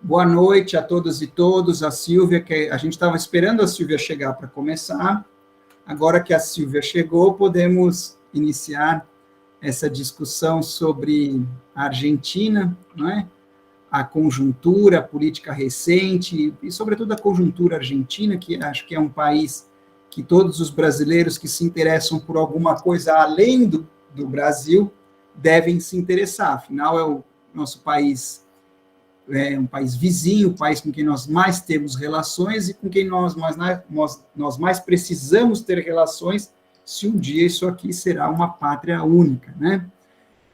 Boa noite a todas e todos. A Silvia, que a gente estava esperando a Silvia chegar para começar. Agora que a Silvia chegou, podemos iniciar essa discussão sobre a Argentina, não é? A conjuntura, a política recente e, sobretudo, a conjuntura argentina, que acho que é um país que todos os brasileiros que se interessam por alguma coisa além do Brasil devem se interessar. Afinal, é o nosso país, é um país vizinho, um país com quem nós mais temos relações e com quem nós mais precisamos ter relações se um dia isso aqui será uma pátria única, né?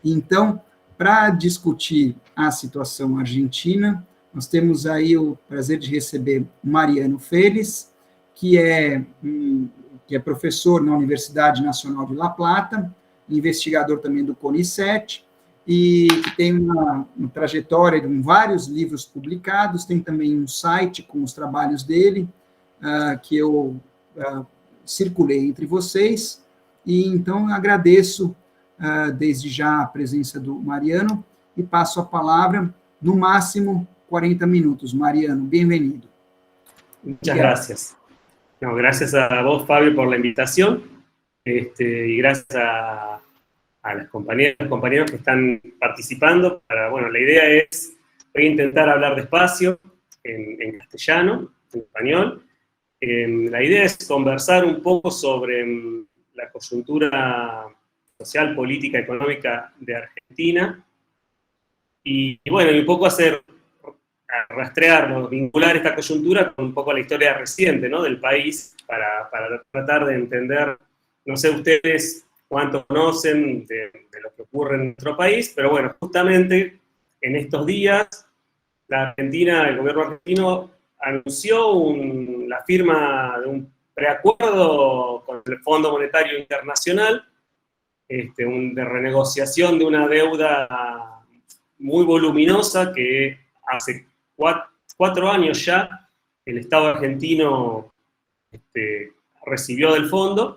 Então, para discutir a situação argentina, nós temos aí o prazer de receber Mariano Félix, que é professor na Universidade Nacional de La Plata, investigador também do CONICET, e que tem uma trajetória de vários livros publicados, tem também um site com os trabalhos dele, que eu circulei entre vocês, e então agradeço desde já a presença do Mariano, e passo a palavra, no máximo 40 minutos. Mariano, bem-vindo. Muchas gracias. No, gracias a vos, Fabio, por la invitación, y gracias a las compañeras y compañeros que están participando. Bueno, la idea es, voy a intentar hablar despacio, en castellano, en español. La idea es conversar un poco sobre la coyuntura social, política, económica de Argentina, y bueno, y un poco rastrear, vincular esta coyuntura con un poco la historia reciente, ¿no?, del país, para tratar de entender, no sé ustedes cuánto conocen de lo que ocurre en nuestro país, pero bueno, justamente en estos días, el gobierno argentino anunció la firma de un preacuerdo con el Fondo Monetario Internacional, de renegociación de una deuda muy voluminosa que hace 4 años ya el Estado argentino recibió del fondo.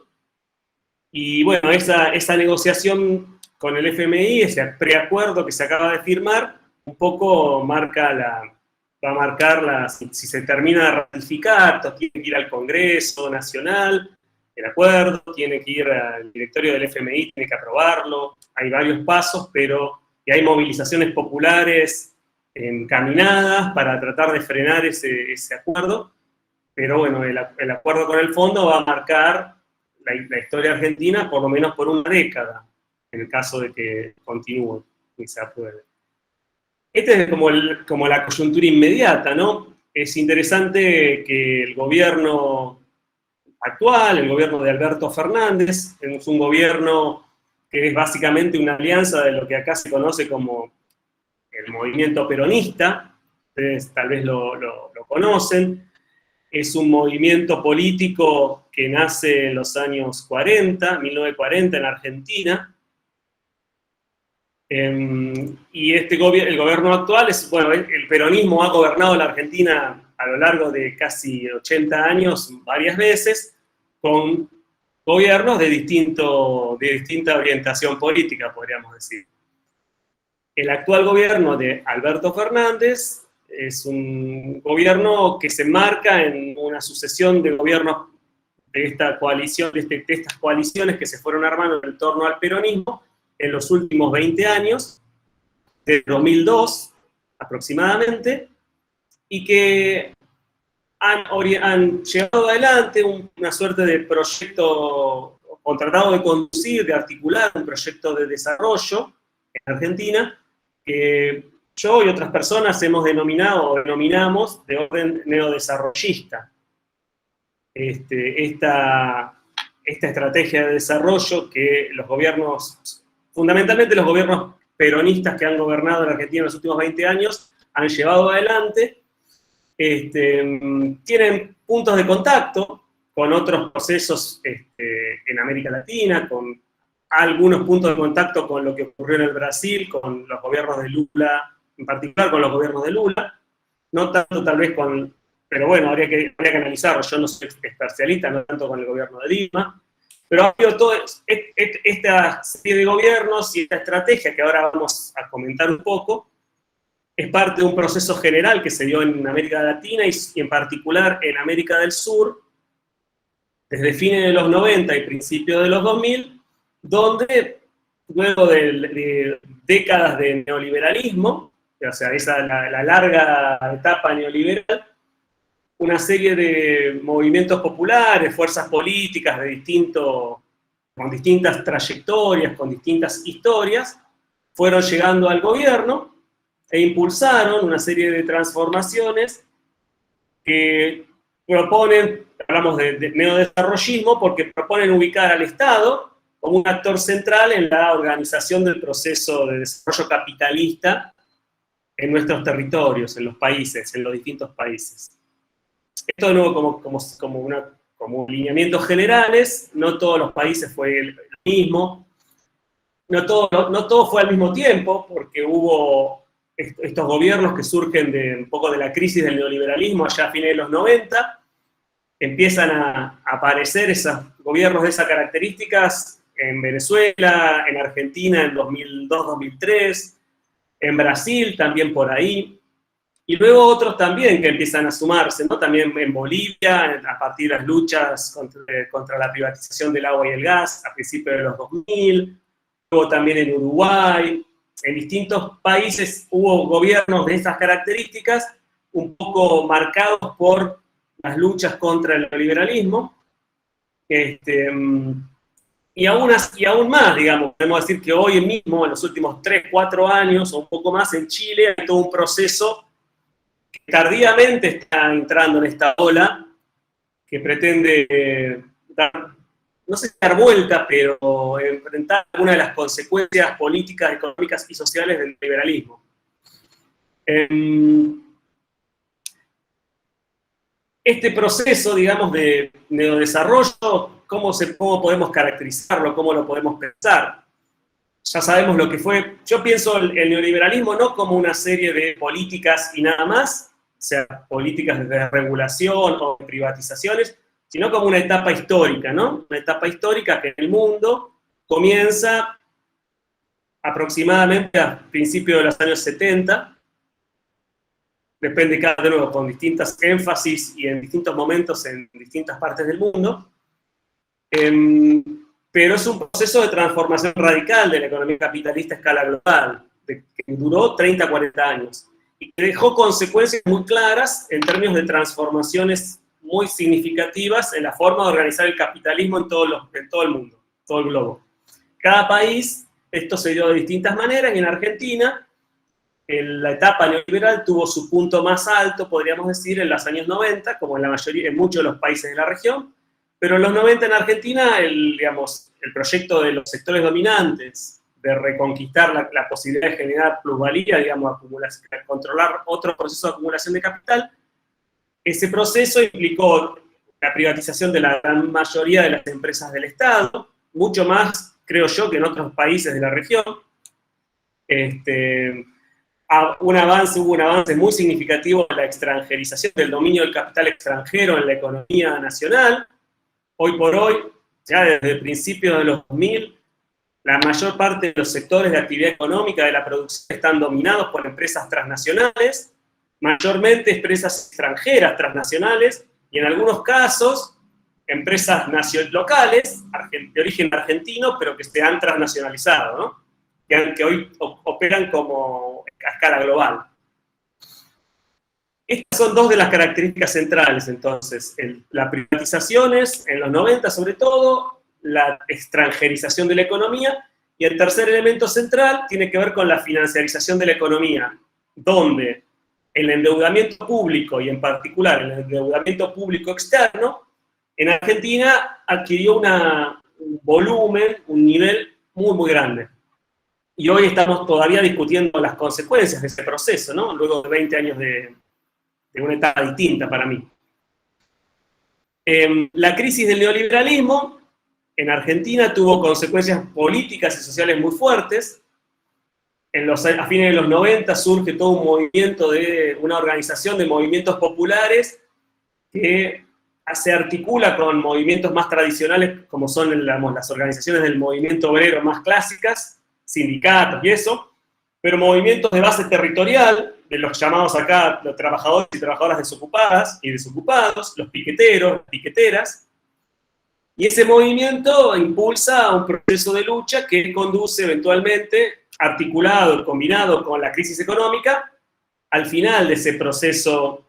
Y bueno, esa negociación con el FMI, ese preacuerdo que se acaba de firmar, un poco va a marcar si se termina de ratificar, tiene que ir al Congreso Nacional, el acuerdo, tiene que ir al directorio del FMI, tiene que aprobarlo, hay varios pasos, y hay movilizaciones populares encaminadas para tratar de frenar ese acuerdo, pero bueno, el acuerdo con el fondo va a marcar la historia argentina por lo menos por una década, en el caso de que continúe y se apruebe. Esta es como la coyuntura inmediata, ¿no? Es interesante que el gobierno actual, el gobierno de Alberto Fernández, es un gobierno que es básicamente una alianza de lo que acá se conoce como el movimiento peronista, ustedes tal vez lo conocen. Es un movimiento político que nace en los años 40, 1940 en Argentina. Y el gobierno actual el peronismo ha gobernado la Argentina a lo largo de casi 80 años, varias veces, con gobiernos de distinta orientación política, podríamos decir. El actual gobierno de Alberto Fernández es un gobierno que se enmarca en una sucesión de gobiernos de esta coalición, de estas coaliciones que se fueron armando en torno al peronismo en los últimos 20 años, desde 2002 aproximadamente, y que han llevado adelante una suerte de proyecto, o tratado de conducir, de articular un proyecto de desarrollo en Argentina, que yo y otras personas hemos denominado o denominamos de orden neodesarrollista. Esta estrategia de desarrollo que fundamentalmente los gobiernos peronistas que han gobernado en Argentina en los últimos 20 años, han llevado adelante, tienen puntos de contacto con otros procesos en América Latina, con algunos puntos de contacto con lo que ocurrió en el Brasil, con los gobiernos de Lula, en particular con los gobiernos de Lula, no tanto tal vez pero bueno, habría que analizarlo, yo no soy especialista, no tanto con el gobierno de Dilma, pero ha habido toda esta serie de gobiernos y esta estrategia que ahora vamos a comentar un poco, es parte de un proceso general que se dio en América Latina y en particular en América del Sur, desde fines de los 90 y principios de los 2000, donde luego de décadas de neoliberalismo, o sea, la larga etapa neoliberal, una serie de movimientos populares, fuerzas políticas con distintas trayectorias, con distintas historias, fueron llegando al gobierno e impulsaron una serie de transformaciones que proponen, hablamos de neodesarrollismo, porque proponen ubicar al Estado como un actor central en la organización del proceso de desarrollo capitalista en nuestros territorios, en los países, en los distintos países. Esto de nuevo como lineamientos generales, no todos los países fue lo mismo, no todo fue al mismo tiempo, porque hubo estos gobiernos que surgen un poco de la crisis del neoliberalismo allá a fines de los 90, empiezan a aparecer esos gobiernos de esas características en Venezuela, en Argentina en 2002-2003, en Brasil también por ahí, y luego otros también que empiezan a sumarse, ¿no? También en Bolivia, a partir de las luchas contra la privatización del agua y el gas a principios de los 2000, luego también en Uruguay. En distintos países hubo gobiernos de estas características, un poco marcados por las luchas contra el neoliberalismo, y aún más, digamos, podemos decir que hoy mismo, en los últimos 3, 4 años, o un poco más, en Chile hay todo un proceso que tardíamente está entrando en esta ola, que pretende no sé si dar vuelta, pero enfrentar algunas de las consecuencias políticas, económicas y sociales del liberalismo. Este proceso, digamos, de neodesarrollo, ¿cómo podemos caracterizarlo? ¿Cómo lo podemos pensar? Ya sabemos lo que fue. Yo pienso el neoliberalismo no como una serie de políticas y nada más, o sea, políticas de regulación o de privatizaciones, sino como una etapa histórica, ¿no? Una etapa histórica que en el mundo comienza aproximadamente a principios de los años 70, depende de nuevo, con distintas énfasis y en distintos momentos en distintas partes del mundo, pero es un proceso de transformación radical de la economía capitalista a escala global, que duró 30, 40 años, y que dejó consecuencias muy claras en términos de transformaciones muy significativas en la forma de organizar el capitalismo en todo el mundo, todo el globo. Cada país, esto se dio de distintas maneras, y en Argentina, la etapa neoliberal tuvo su punto más alto, podríamos decir, en los años 90, como en muchos de los países de la región, pero en los 90 en Argentina, el proyecto de los sectores dominantes, de reconquistar la posibilidad de generar plusvalía, digamos, controlar otro proceso de acumulación de capital, ese proceso implicó la privatización de la gran mayoría de las empresas del Estado, mucho más, creo yo, que en otros países de la región. Hubo un avance muy significativo en la extranjerización del dominio del capital extranjero en la economía nacional. Hoy por hoy, ya desde principios de los 2000, la mayor parte de los sectores de actividad económica de la producción están dominados por empresas transnacionales, mayormente empresas extranjeras transnacionales, y en algunos casos, empresas locales, de origen argentino, pero que se han transnacionalizado, ¿no? Que hoy operan como a escala global. Estas son dos de las características centrales, entonces, las privatizaciones, en los 90 sobre todo, la extranjerización de la economía, y el tercer elemento central tiene que ver con la financiarización de la economía, donde el endeudamiento público, y en particular el endeudamiento público externo, en Argentina adquirió un volumen, un nivel muy, muy grande. Y hoy estamos todavía discutiendo las consecuencias de ese proceso, ¿no? Luego de 20 años de una etapa distinta para mí. La crisis del neoliberalismo en Argentina tuvo consecuencias políticas y sociales muy fuertes. A fines de los 90 surge todo un movimiento una organización de movimientos populares que se articula con movimientos más tradicionales, como son las organizaciones del movimiento obrero más clásicas, sindicatos y eso, pero movimientos de base territorial, los llamados acá, los trabajadores y trabajadoras desocupadas y desocupados, los piqueteros, las piqueteras, y ese movimiento impulsa un proceso de lucha que conduce eventualmente, articulado, combinado con la crisis económica, al final de ese proceso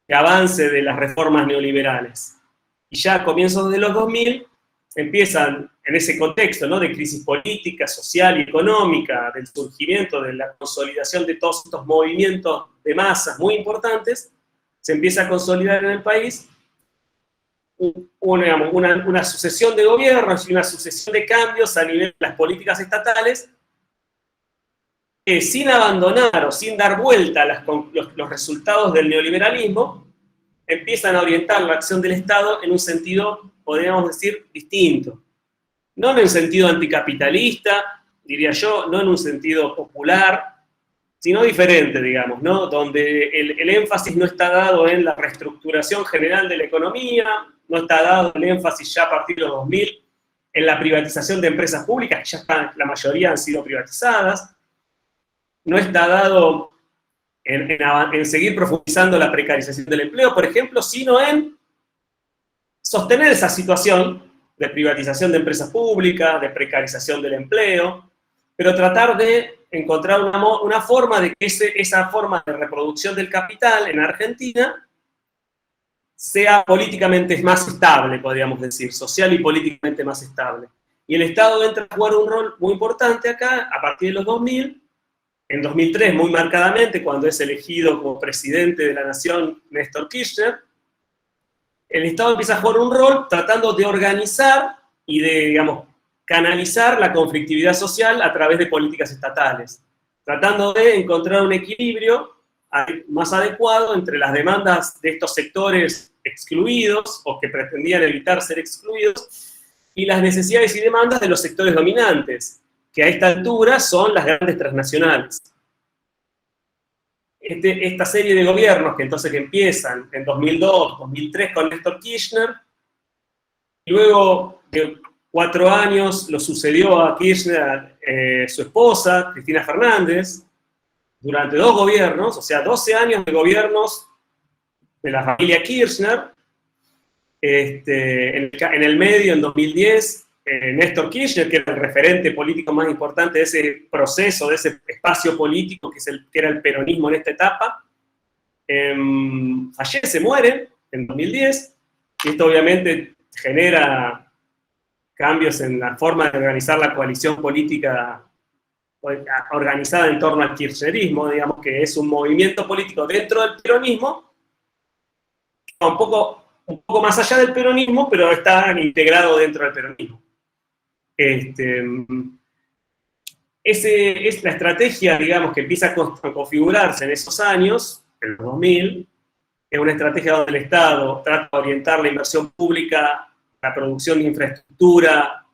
de avance de las reformas neoliberales. Y ya a comienzos de los 2000 empiezan, en ese contexto, ¿no?, de crisis política, social y económica, del surgimiento, de la consolidación de todos estos movimientos de masas muy importantes, se empieza a consolidar en el país una sucesión de gobiernos y una sucesión de cambios a nivel de las políticas estatales, que sin abandonar o sin dar vuelta a los resultados del neoliberalismo, empiezan a orientar la acción del Estado en un sentido, podríamos decir, distinto. No en un sentido anticapitalista, diría yo, no en un sentido popular, sino diferente, digamos, ¿no? Donde el énfasis no está dado en la reestructuración general de la economía, no está dado el énfasis ya a partir de los 2000 en la privatización de empresas públicas, que ya están, la mayoría han sido privatizadas, no está dado en seguir profundizando la precarización del empleo, por ejemplo, sino en sostener esa situación de privatización de empresas públicas, de precarización del empleo, pero tratar de encontrar una forma de que esa forma de reproducción del capital en Argentina sea políticamente más estable, podríamos decir, social y políticamente más estable. Y el Estado entra a jugar un rol muy importante acá, a partir de los 2000, en 2003 muy marcadamente, cuando es elegido como presidente de la Nación Néstor Kirchner, el Estado empieza a jugar un rol tratando de organizar y de, digamos, canalizar la conflictividad social a través de políticas estatales, tratando de encontrar un equilibrio más adecuado entre las demandas de estos sectores excluidos o que pretendían evitar ser excluidos y las necesidades y demandas de los sectores dominantes, que a esta altura son las grandes transnacionales. Esta serie de gobiernos que entonces empiezan en 2002, 2003 con Néstor Kirchner, y luego de 4 años lo sucedió a Kirchner su esposa, Cristina Fernández, durante 2 gobiernos, o sea, 12 años de gobiernos de la familia Kirchner. En el medio, en 2010, Néstor Kirchner, que era el referente político más importante de ese proceso, de ese espacio político que era el peronismo en esta etapa, fallece, muere en 2010, y esto obviamente genera cambios en la forma de organizar la coalición política organizada en torno al kirchnerismo, digamos que es un movimiento político dentro del peronismo, un poco más allá del peronismo, pero está integrado dentro del peronismo. Es la estrategia, digamos, que empieza a configurarse en esos años, en los 2000, es una estrategia donde el Estado trata de orientar la inversión pública, la producción de infraestructura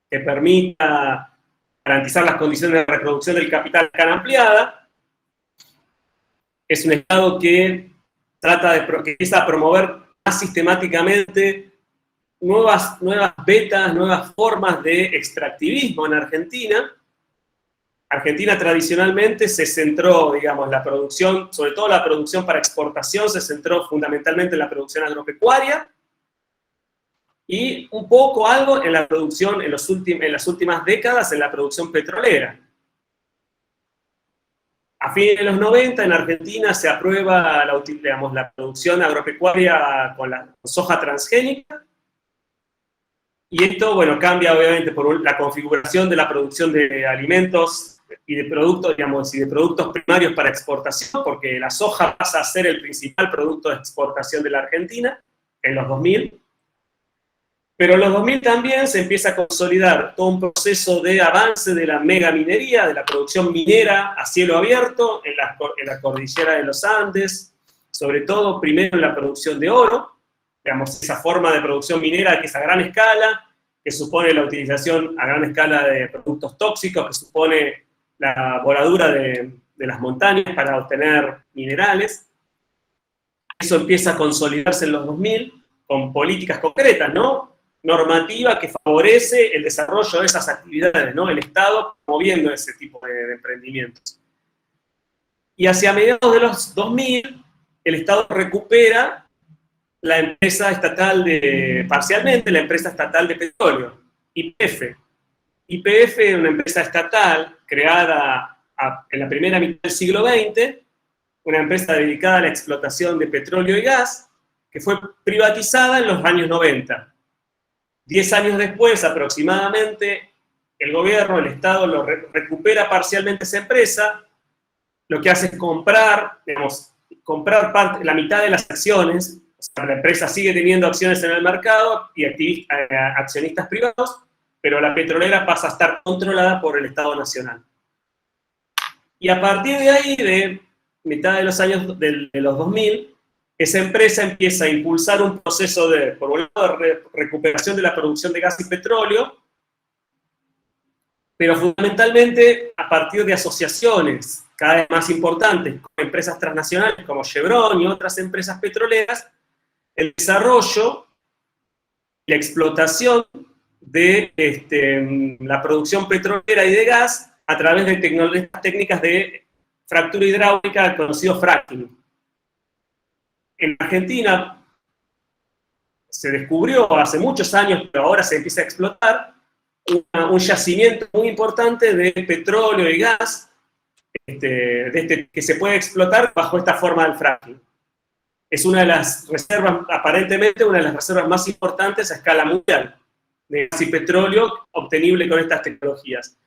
que permita garantizar las condiciones de reproducción del capital tan ampliada. Es un Estado que que empieza a promover más sistemáticamente nuevas vetas, nuevas formas de extractivismo en Argentina. Argentina tradicionalmente se centró, digamos, la producción, sobre todo la producción para exportación, se centró fundamentalmente en la producción agropecuaria y un poco algo en la producción, en las últimas décadas, en la producción petrolera. A fines de los 90 en Argentina se aprueba la producción agropecuaria con la soja transgénica, y esto, bueno, cambia obviamente por la configuración de la producción de alimentos y de productos, digamos, y de productos primarios para exportación, porque la soja pasa a ser el principal producto de exportación de la Argentina en los 2000. Pero en los 2000 también se empieza a consolidar todo un proceso de avance de la megaminería, de la producción minera a cielo abierto en la cordillera de los Andes, sobre todo primero en la producción de oro, digamos, esa forma de producción minera que es a gran escala, que supone la utilización a gran escala de productos tóxicos, que supone la voladura de las montañas para obtener minerales. Eso empieza a consolidarse en los 2000 con políticas concretas, ¿no? Normativa que favorece el desarrollo de esas actividades, ¿no? El Estado promoviendo ese tipo de emprendimientos. Y hacia mediados de los 2000, el Estado recupera la empresa estatal parcialmente, la empresa estatal de petróleo, YPF. YPF es una empresa estatal creada en la primera mitad del siglo XX, una empresa dedicada a la explotación de petróleo y gas, que fue privatizada en los años 90. 10 años después, aproximadamente, el gobierno, el Estado, recupera parcialmente esa empresa, lo que hace es comprar, digamos, la mitad de las acciones, o sea, la empresa sigue teniendo acciones en el mercado y accionistas privados, pero la petrolera pasa a estar controlada por el Estado Nacional. Y a partir de ahí, de mitad de los años de los 2000, esa empresa empieza a impulsar un proceso por un lado, de recuperación de la producción de gas y petróleo, pero fundamentalmente a partir de asociaciones cada vez más importantes con empresas transnacionales como Chevron y otras empresas petroleras, el desarrollo y la explotación de la producción petrolera y de gas a través de técnicas de fractura hidráulica, conocido fracking. En Argentina se descubrió hace muchos años, pero ahora se empieza a explotar, un yacimiento muy importante de petróleo y gas que se puede explotar bajo esta forma del fracking. Es una de las reservas, aparentemente una de las reservas más importantes a escala mundial de gas y petróleo obtenible con estas tecnologías.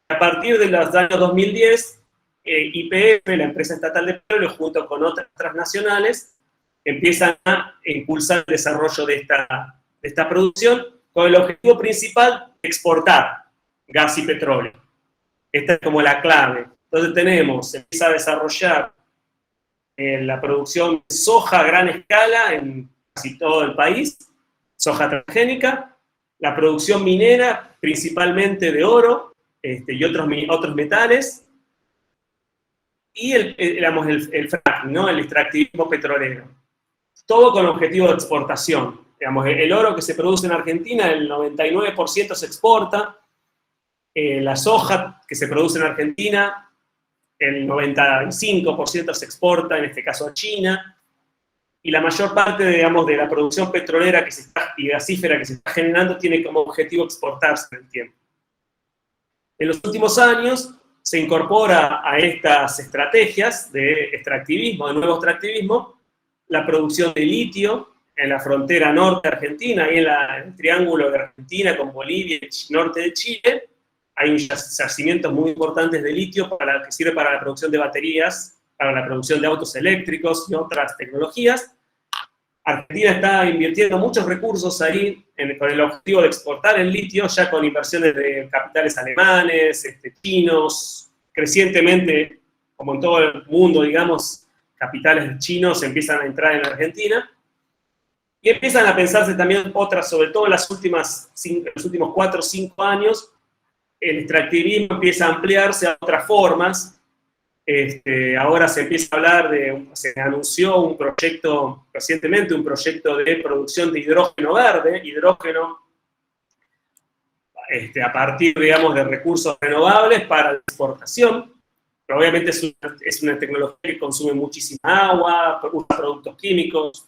A partir de los años 2010, YPF, la empresa estatal de petróleo, junto con otras transnacionales, empiezan a impulsar el desarrollo de esta producción con el objetivo principal de exportar gas y petróleo. Esta es como la clave. Entonces se empieza a desarrollar la producción de soja a gran escala en casi todo el país, soja transgénica, la producción minera, principalmente de oro y otros metales, y el fracking, ¿no? El extractivismo petrolero. Todo con objetivo de exportación. Digamos, el oro que se produce en Argentina, el 99% se exporta, la soja que se produce en Argentina, el 95% se exporta, en este caso a China, y la mayor parte, digamos, de la producción petrolera y gasífera que se está generando tiene como objetivo exportarse en el tiempo. En los últimos años se incorpora a estas estrategias de extractivismo, de nuevo extractivismo, la producción de litio en la frontera norte de Argentina, y en el triángulo de Argentina con Bolivia y el norte de Chile. Hay yacimientos muy importantes de litio que sirve para la producción de baterías, para la producción de autos eléctricos y otras tecnologías. Argentina está invirtiendo muchos recursos ahí con el objetivo de exportar el litio, ya con inversiones de capitales alemanes, chinos, crecientemente, como en todo el mundo, digamos, capitales chinos empiezan a entrar en Argentina. Y empiezan a pensarse también otras, sobre todo en los últimos 4 o 5 años, el extractivismo empieza a ampliarse a otras formas. Ahora se empieza a hablar se anunció recientemente un proyecto de producción de hidrógeno verde, hidrógeno a partir, digamos, de recursos renovables para la exportación. Pero obviamente es una tecnología que consume muchísima agua, usa productos químicos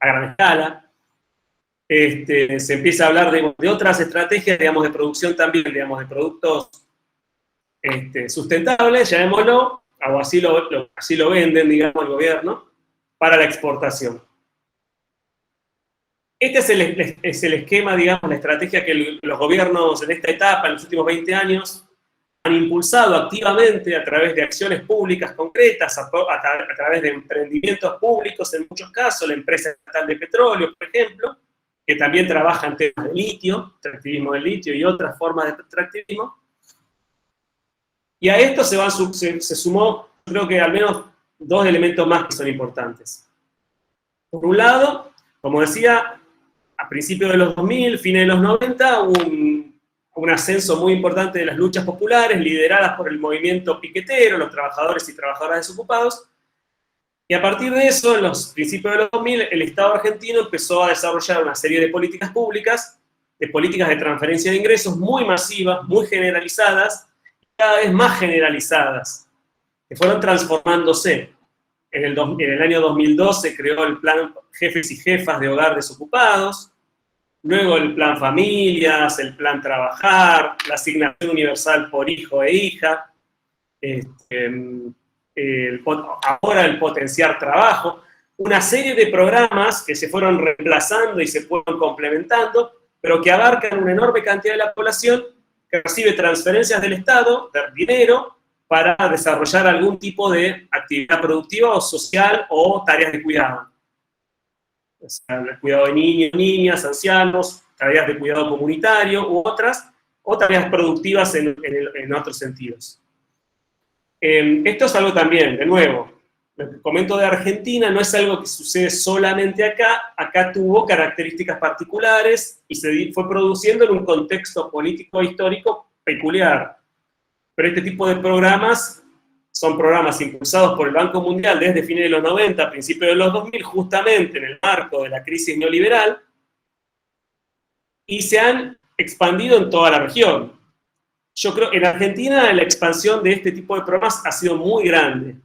a gran escala. Se empieza a hablar de otras estrategias, digamos, de producción también, digamos, de productos sustentables, llamémoslo, o así lo venden, digamos, el gobierno, para la exportación. Este es el esquema, digamos, la estrategia que los gobiernos en esta etapa, en los últimos 20 años, han impulsado activamente a través de acciones públicas concretas, a través de emprendimientos públicos, en muchos casos, la empresa estatal de petróleo, por ejemplo, que también trabaja en temas de litio, extractivismo de litio y otras formas de extractivismo. Y a esto se sumó, creo que al menos 2 elementos más que son importantes. Por un lado, como decía, a principios de los 2000, fines de los 90, hubo un ascenso muy importante de las luchas populares, lideradas por el movimiento piquetero, los trabajadores y trabajadoras desocupados. Y a partir de eso, en los principios de los 2000, el Estado argentino empezó a desarrollar una serie de políticas públicas, de políticas de transferencia de ingresos muy masivas, muy generalizadas, cada vez más generalizadas. que fueron transformándose. En el año 2002 se creó el plan Jefes y Jefas de Hogar Desocupados, luego el plan Familias, el plan Trabajar, la asignación universal por hijo e hija, ahora el Potenciar Trabajo, una serie de programas que se fueron reemplazando y se fueron complementando, pero que abarcan una enorme cantidad de la población que recibe transferencias del Estado, de dinero, para desarrollar algún tipo de actividad productiva o social o tareas de cuidado. O sea, el cuidado de niños, niñas, ancianos, tareas de cuidado comunitario u otras, o tareas productivas en otros sentidos. Esto es algo también, de nuevo, lo que comento de Argentina no es algo que sucede solamente acá tuvo características particulares y se fue produciendo en un contexto político e histórico peculiar. Pero este tipo de programas son programas impulsados por el Banco Mundial desde fines de los 90, principios de los 2000, justamente en el marco de la crisis neoliberal, y se han expandido en toda la región. Yo creo que en Argentina la expansión de este tipo de programas ha sido muy grande,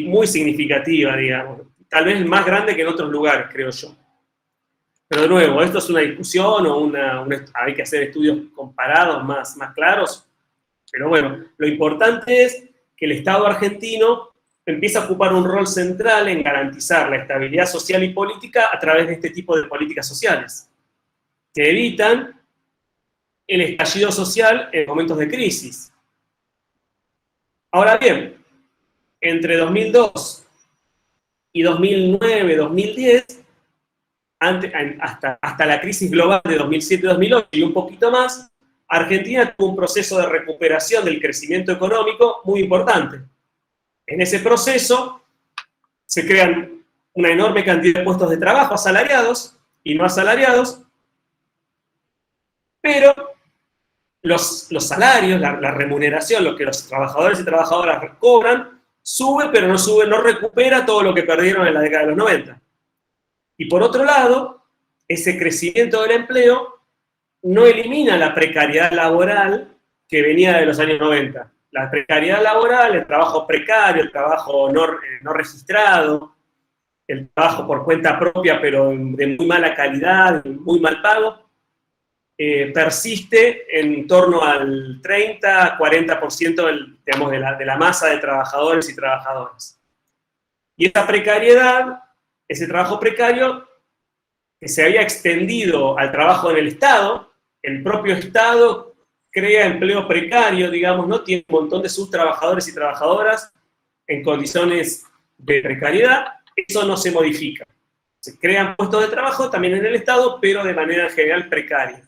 muy significativa, digamos. Tal vez más grande que en otros lugares, creo yo. Pero de nuevo, esto es una discusión o hay que hacer estudios comparados más claros. Pero bueno, lo importante es que el Estado argentino empieza a ocupar un rol central en garantizar la estabilidad social y política a través de este tipo de políticas sociales, que evitan el estallido social en momentos de crisis. Ahora bien, entre 2002 y 2009, 2010, hasta la crisis global de 2007-2008 y un poquito más, Argentina tuvo un proceso de recuperación del crecimiento económico muy importante. En ese proceso se crean una enorme cantidad de puestos de trabajo asalariados y no asalariados, pero los salarios, la remuneración, lo que los trabajadores y trabajadoras cobran, sube, pero no recupera todo lo que perdieron en la década de los 90. Y por otro lado, ese crecimiento del empleo no elimina la precariedad laboral que venía de los años 90. La precariedad laboral, el trabajo precario, el trabajo no registrado, el trabajo por cuenta propia pero de muy mala calidad, de muy mal pago, persiste en torno al 30-40% de la masa de trabajadores y trabajadoras. Y esa precariedad, ese trabajo precario, que se había extendido al trabajo en el Estado, el propio Estado crea empleo precario, digamos, ¿no? Tiene un montón de sus trabajadores y trabajadoras en condiciones de precariedad, eso no se modifica. Se crean puestos de trabajo también en el Estado, pero de manera general precaria.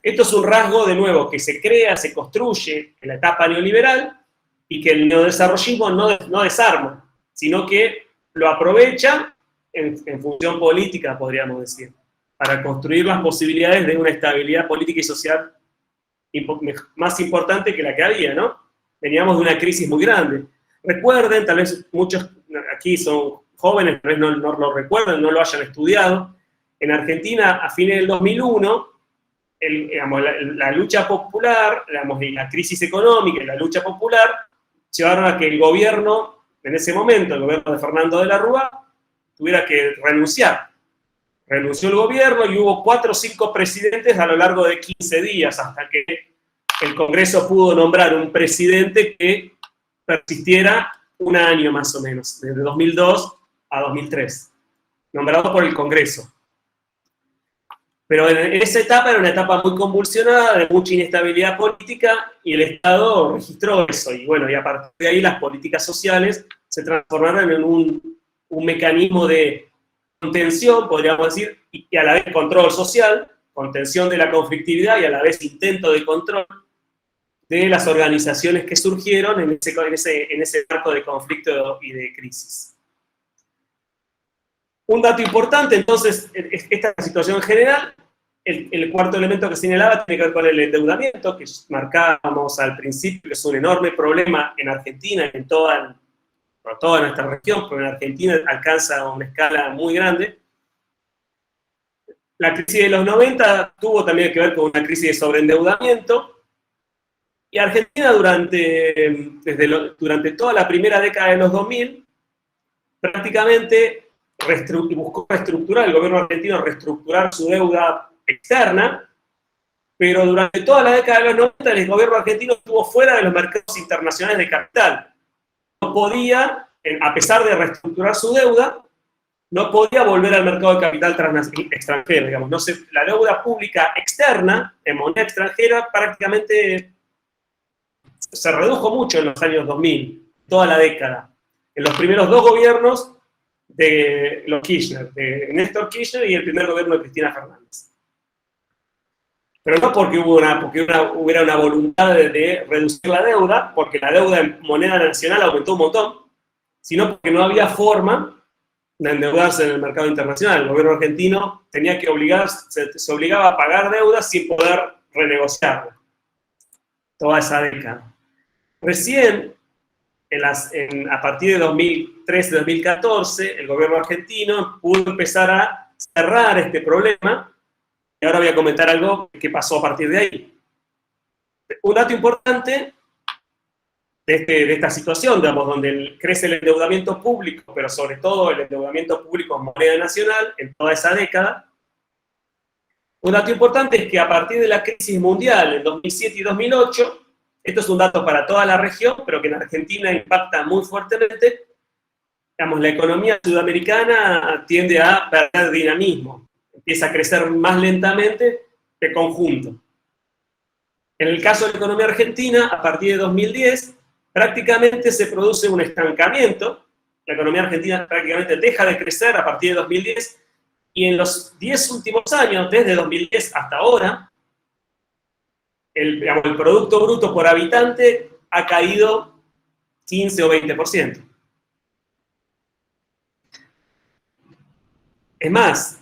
Esto es un rasgo, de nuevo, que se crea, se construye en la etapa neoliberal y que el neodesarrollismo no desarma, sino que lo aprovecha en función política, podríamos decir, para construir las posibilidades de una estabilidad política y social más importante que la que había, ¿no? Veníamos de una crisis muy grande. Recuerden, tal vez muchos aquí son jóvenes, tal vez no lo recuerden, no lo hayan estudiado, en Argentina, a fines del 2001, la lucha popular, y la crisis económica y la lucha popular llevaron a que el gobierno, en ese momento, el gobierno de Fernando de la Rúa, tuviera que renunciar. Renunció el gobierno y hubo 4 o 5 presidentes a lo largo de 15 días, hasta que el Congreso pudo nombrar un presidente que persistiera un año más o menos, desde 2002 a 2003, nombrado por el Congreso. Pero en esa etapa era una etapa muy convulsionada, de mucha inestabilidad política, y el Estado registró eso. Y bueno, y a partir de ahí las políticas sociales se transformaron en un mecanismo de contención, podríamos decir, y a la vez control social, contención de la conflictividad y a la vez intento de control de las organizaciones que surgieron en ese marco de conflicto y de crisis. Un dato importante, entonces, esta situación general, el cuarto elemento que señalaba tiene que ver con el endeudamiento, que marcábamos al principio, que es un enorme problema en Argentina y en toda nuestra región, pero en Argentina alcanza una escala muy grande. La crisis de los 90 tuvo también que ver con una crisis de sobreendeudamiento, Y Argentina durante toda la primera década de los 2000, prácticamente buscó reestructurar, el gobierno argentino reestructurar su deuda externa, pero durante toda la década de los 90 el gobierno argentino estuvo fuera de los mercados internacionales de capital. No podía, a pesar de reestructurar su deuda, no podía volver al mercado de capital extranjero, digamos. No la deuda pública externa, en moneda extranjera, prácticamente se redujo mucho en los años 2000, toda la década. En los primeros dos gobiernos de los Kirchner, de Néstor Kirchner y el primer gobierno de Cristina Fernández. Pero no porque hubiera una voluntad de reducir la deuda, porque la deuda en moneda nacional aumentó un montón, sino porque no había forma de endeudarse en el mercado internacional. El gobierno argentino tenía que se obligaba a pagar deudas sin poder renegociarla. Toda esa década. Recién, a partir de 2013-2014, el gobierno argentino pudo empezar a cerrar este problema, y ahora voy a comentar algo que pasó a partir de ahí. Un dato importante de esta situación, digamos, donde crece el endeudamiento público, pero sobre todo el endeudamiento público en moneda nacional, en toda esa década. Un dato importante es que a partir de la crisis mundial en 2007 y 2008, esto es un dato para toda la región, pero que en Argentina impacta muy fuertemente, digamos, la economía sudamericana tiende a perder dinamismo, empieza a crecer más lentamente que conjunto. En el caso de la economía argentina, a partir de 2010, prácticamente se produce un estancamiento. La economía argentina prácticamente deja de crecer a partir de 2010, y en los 10 últimos años, desde 2010 hasta ahora, el Producto Bruto por habitante ha caído 15 o 20%. Es más,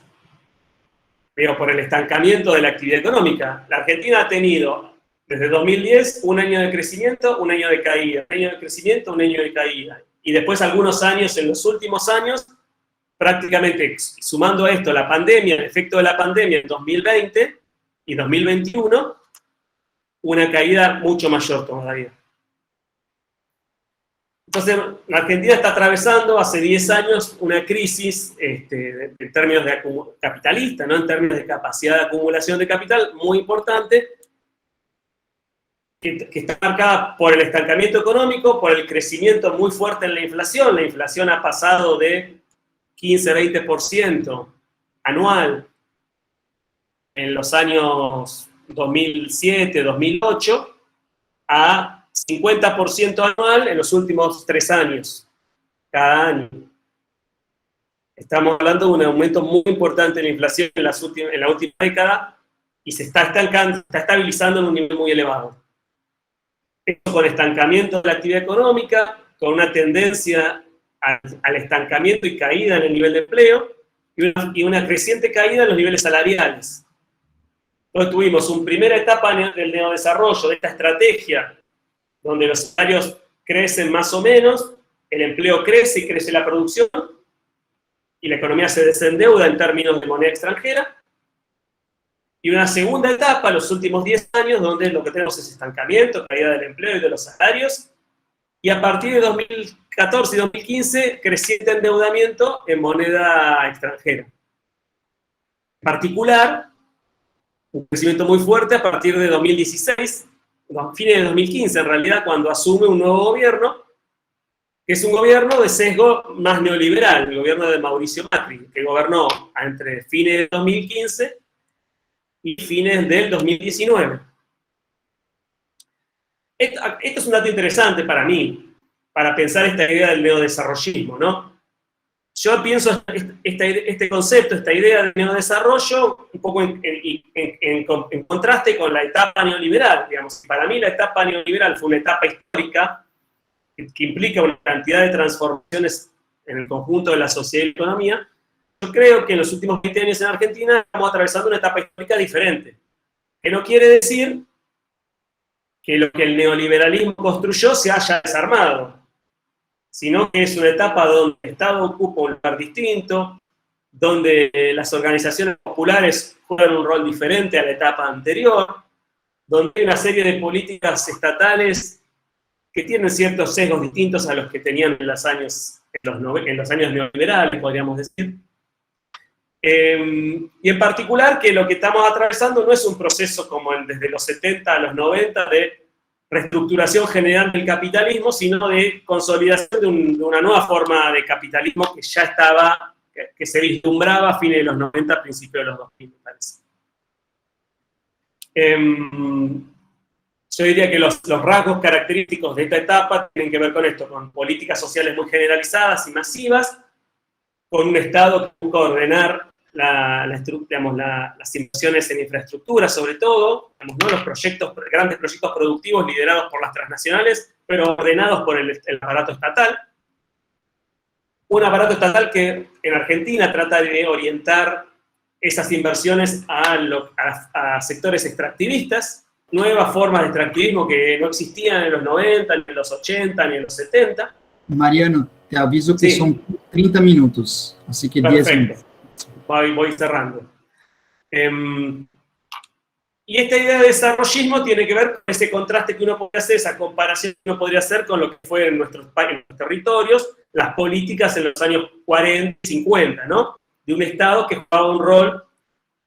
por el estancamiento de la actividad económica, la Argentina ha tenido desde 2010 un año de crecimiento, un año de caída, un año de crecimiento, un año de caída. Y después algunos años, en los últimos años, prácticamente sumando a esto la pandemia, el efecto de la pandemia en 2020 y 2021, una caída mucho mayor todavía. Entonces, la Argentina está atravesando hace 10 años una crisis en términos capitalista, ¿no? En términos de capacidad de acumulación de capital muy importante, que está marcada por el estancamiento económico, por el crecimiento muy fuerte en la inflación. La inflación ha pasado de 15-20% anual en los años 2007, 2008, a 50% anual en los últimos 3 años, cada año. Estamos hablando de un aumento muy importante en la inflación en la última década, y se está estancando, está estabilizando en un nivel muy elevado. Esto con estancamiento de la actividad económica, con una tendencia al estancamiento y caída en el nivel de empleo, y una creciente caída en los niveles salariales. Entonces tuvimos una primera etapa del neodesarrollo, de esta estrategia, donde los salarios crecen más o menos, el empleo crece y crece la producción, y la economía se desendeuda en términos de moneda extranjera. Y una segunda etapa, los últimos 10 años, donde lo que tenemos es estancamiento, caída del empleo y de los salarios, y a partir de 2014 y 2015, creciente endeudamiento en moneda extranjera. En particular, un crecimiento muy fuerte a partir de 2016, fines de 2015 en realidad, cuando asume un nuevo gobierno, que es un gobierno de sesgo más neoliberal, el gobierno de Mauricio Macri, que gobernó entre fines de 2015 y fines del 2019. Esto es un dato interesante para mí, para pensar esta idea del neodesarrollismo, ¿no? Yo pienso este concepto, esta idea del neodesarrollo, un poco en contraste con la etapa neoliberal, digamos. Para mí la etapa neoliberal fue una etapa histórica que implica una cantidad de transformaciones en el conjunto de la sociedad y la economía. Yo creo que en los últimos 20 años en Argentina estamos atravesando una etapa histórica diferente, que no quiere decir que lo que el neoliberalismo construyó se haya desarmado, sino que es una etapa donde el Estado ocupa un lugar distinto, donde las organizaciones populares juegan un rol diferente a la etapa anterior, donde hay una serie de políticas estatales que tienen ciertos sesgos distintos a los que tenían en los años neoliberales, podríamos decir. Y en particular que lo que estamos atravesando no es un proceso como desde los 70 a los 90 de reestructuración general del capitalismo, sino de consolidación de una nueva forma de capitalismo que ya estaba, que se vislumbraba a fines de los 90, principios de los 2000, me parece. Yo diría que los rasgos característicos de esta etapa tienen que ver con esto, con políticas sociales muy generalizadas y masivas, con un Estado que busca ordenar las inversiones en infraestructura, sobre todo, ¿no? Los grandes proyectos productivos liderados por las transnacionales, pero ordenados por el aparato estatal. Un aparato estatal que en Argentina trata de orientar esas inversiones a sectores extractivistas, nuevas formas de extractivismo que no existían en los 90, ni en los 80, ni en los 70. Mariano, te aviso que Sí. son 30 minutos, así que 10 minutos. Voy cerrando. Y esta idea de desarrollismo tiene que ver con ese contraste que uno podría hacer, esa comparación que uno podría hacer con lo que fue en nuestros territorios, las políticas en los años 40 y 50, ¿no? De un Estado que jugaba un rol,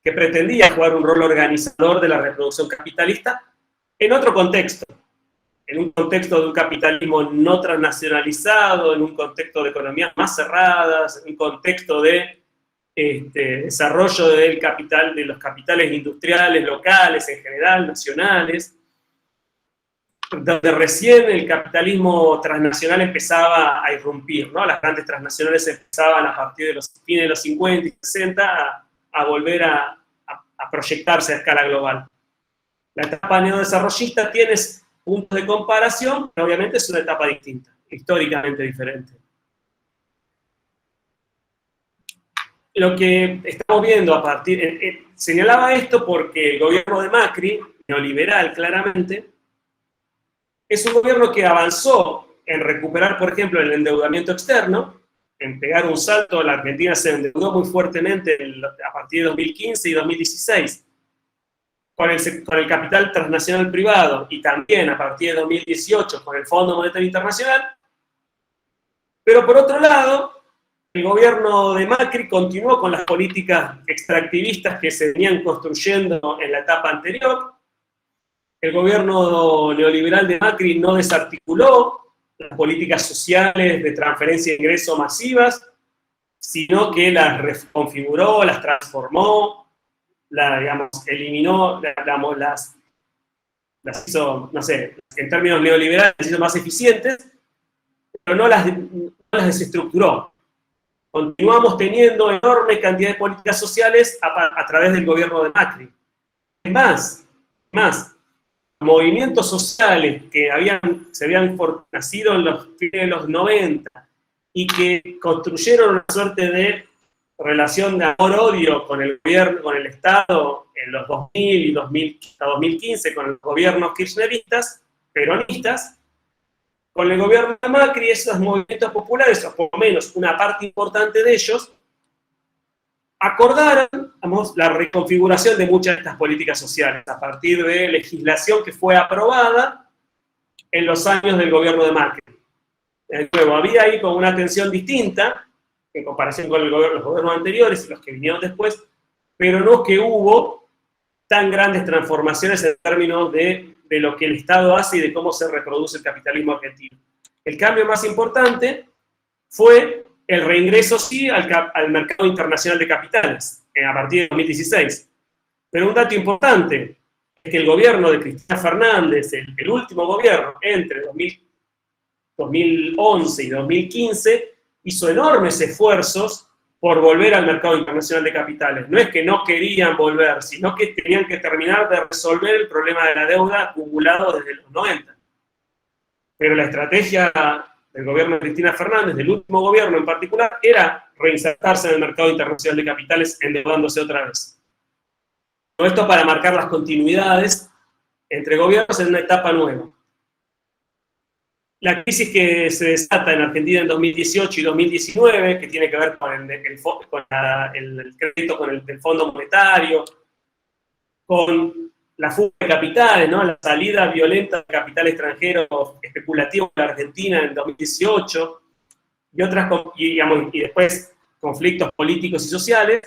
que pretendía jugar un rol organizador de la reproducción capitalista en otro contexto. En un contexto de un capitalismo no transnacionalizado, en un contexto de economías más cerradas, en un contexto de desarrollo del capital, de los capitales industriales locales en general, nacionales, donde recién el capitalismo transnacional empezaba a irrumpir, ¿no? Las grandes transnacionales empezaban a partir de los fines de los 50 y 60 a volver a proyectarse a escala global. La etapa neodesarrollista tiene puntos de comparación, pero obviamente es una etapa distinta, históricamente diferente. Lo que estamos viendo señalaba esto porque el gobierno de Macri, neoliberal claramente, es un gobierno que avanzó en recuperar, por ejemplo, el endeudamiento externo, en pegar un salto. La Argentina se endeudó muy fuertemente a partir de 2015 y 2016, con el capital transnacional privado, y también a partir de 2018 con el Fondo Monetario Internacional. Pero por otro lado, el gobierno de Macri continuó con las políticas extractivistas que se venían construyendo en la etapa anterior. El gobierno neoliberal de Macri no desarticuló las políticas sociales de transferencia de ingresos masivas, sino que las reconfiguró, las transformó, eliminó, las hizo, no sé, en términos neoliberales, las hizo más eficientes, pero no las desestructuró. Continuamos teniendo enorme cantidad de políticas sociales a través del gobierno de Macri. Más, movimientos sociales que se habían nacido en los fines de los 90 y que construyeron una suerte de relación de amor-odio con el gobierno, con el Estado en los 2000 y hasta 2015 con los gobiernos kirchneristas, peronistas. Con el gobierno de Macri, esos movimientos populares, o por lo menos una parte importante de ellos, acordaron, la reconfiguración de muchas de estas políticas sociales a partir de legislación que fue aprobada en los años del gobierno de Macri. Luego, había ahí como una tensión distinta en comparación con los gobiernos anteriores y los que vinieron después, pero no que hubo tan grandes transformaciones en términos de lo que el Estado hace y de cómo se reproduce el capitalismo argentino. El cambio más importante fue el reingreso, sí, al mercado internacional de capitales, a partir de 2016. Pero un dato importante es que el gobierno de Cristina Fernández, el último gobierno, entre 2011 y 2015, hizo enormes esfuerzos por volver al mercado internacional de capitales. No es que no querían volver, sino que tenían que terminar de resolver el problema de la deuda acumulado desde los 90. Pero la estrategia del gobierno de Cristina Fernández, del último gobierno en particular, era reinsertarse en el mercado internacional de capitales endeudándose otra vez. Todo esto para marcar las continuidades entre gobiernos en una etapa nueva. La crisis que se desata en Argentina en 2018 y 2019, que tiene que ver con el crédito con el Fondo Monetario, con la fuga de capitales, ¿no? La salida violenta de capital extranjero especulativo de la Argentina en 2018, y después conflictos políticos y sociales,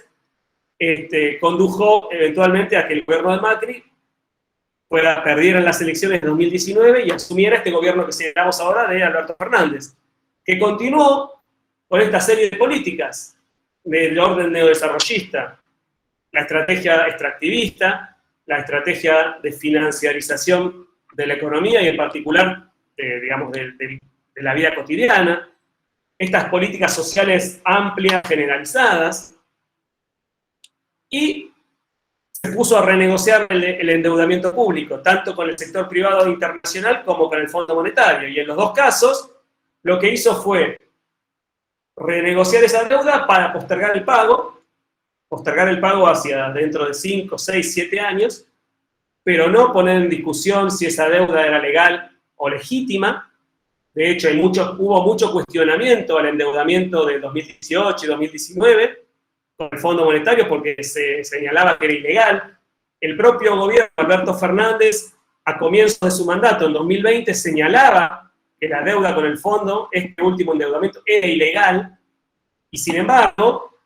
condujo eventualmente a que el gobierno de Macri perdiera las elecciones de 2019 y asumiera este gobierno que señalamos ahora de Alberto Fernández, que continuó con esta serie de políticas del orden neodesarrollista, la estrategia extractivista, la estrategia de financiarización de la economía y en particular, digamos, de la vida cotidiana, estas políticas sociales amplias, generalizadas, y se puso a renegociar el endeudamiento público, tanto con el sector privado internacional como con el Fondo Monetario. Y en los dos casos, lo que hizo fue renegociar esa deuda para postergar el pago hacia dentro de 5, 6, 7 años, pero no poner en discusión si esa deuda era legal o legítima. De hecho, hubo mucho cuestionamiento al endeudamiento de 2018 y 2019 con el Fondo Monetario porque se señalaba que era ilegal. El propio gobierno de Alberto Fernández, a comienzos de su mandato, en 2020, señalaba que la deuda con el fondo, este último endeudamiento, era ilegal, y sin embargo,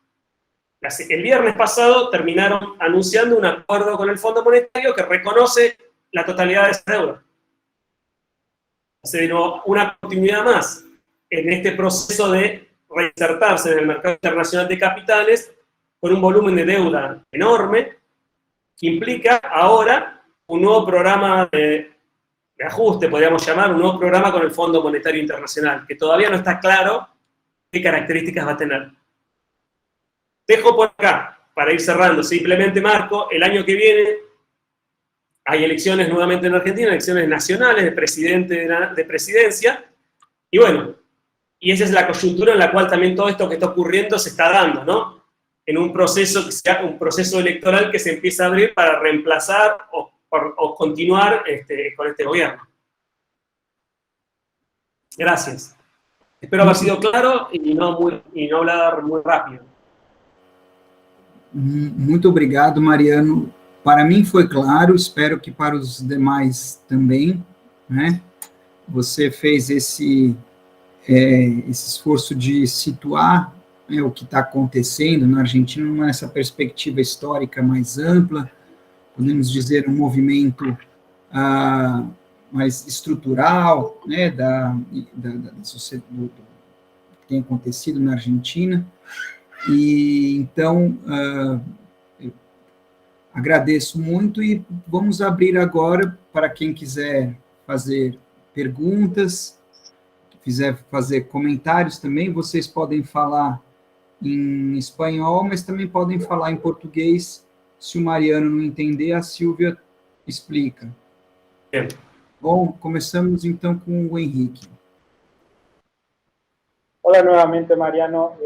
el viernes pasado terminaron anunciando un acuerdo con el Fondo Monetario que reconoce la totalidad de esa deuda. Se dio una continuidad más en este proceso de reinsertarse en el mercado internacional de capitales con un volumen de deuda enorme, que implica ahora un nuevo programa de ajuste, podríamos llamar, un nuevo programa con el Fondo Monetario Internacional, que todavía no está claro qué características va a tener. Dejo por acá, para ir cerrando, simplemente marco, el año que viene hay elecciones nuevamente en Argentina, elecciones nacionales de presidente de presidencia, y bueno, y esa es la coyuntura en la cual también todo esto que está ocurriendo se está dando, ¿no? En un proceso que sea un proceso electoral que se empieza a abrir para reemplazar o continuar con este gobierno. Gracias. Espero haber sido claro y no hablar muy rápido. Muito obrigado, Mariano. Para mim foi claro, espero que para os demais também, né? Você fez esse esforço de situar, né, o que está acontecendo na Argentina nessa perspectiva histórica mais ampla, podemos dizer um movimento mais estrutural, né, do que tem acontecido na Argentina. E então eu agradeço muito e vamos abrir agora para quem quiser fazer perguntas, quiser fazer comentários também, vocês podem falar em espanhol, mas também podem falar em português. Se o Mariano não entender, a Silvia explica. Bom, começamos então com o Henrique. Hola nuevamente, Mariano.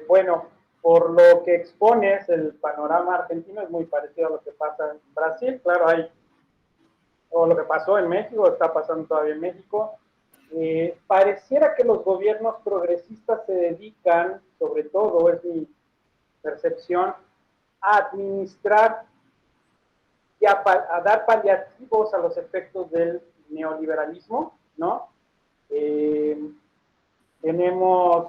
Bueno, por lo que expones, el panorama argentino es muy parecido a lo que pasa en Brasil. Claro, o lo que pasó en México, está pasando todavía en México. Pareciera que los gobiernos progresistas se dedican, sobre todo, es mi percepción, a administrar y a dar paliativos a los efectos del neoliberalismo, ¿no? Tenemos,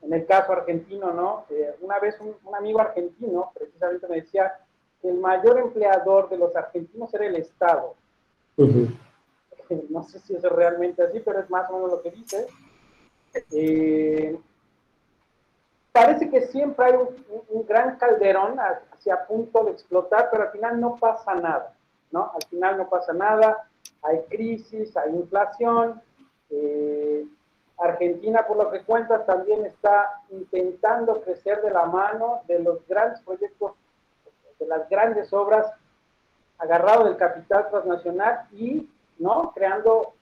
en el caso argentino, ¿no? Una vez un amigo argentino precisamente me decía que el mayor empleador de los argentinos era el Estado. Uh-huh. No sé si eso es realmente así, pero es más o menos lo que dice. Parece que siempre hay un gran calderón hacia punto de explotar, pero al final no pasa nada, ¿no? Al final no pasa nada, hay crisis, hay inflación. Argentina, por lo que cuentas, también está intentando crecer de la mano de los grandes proyectos, de las grandes obras, agarrado del capital transnacional y, ¿no?, creando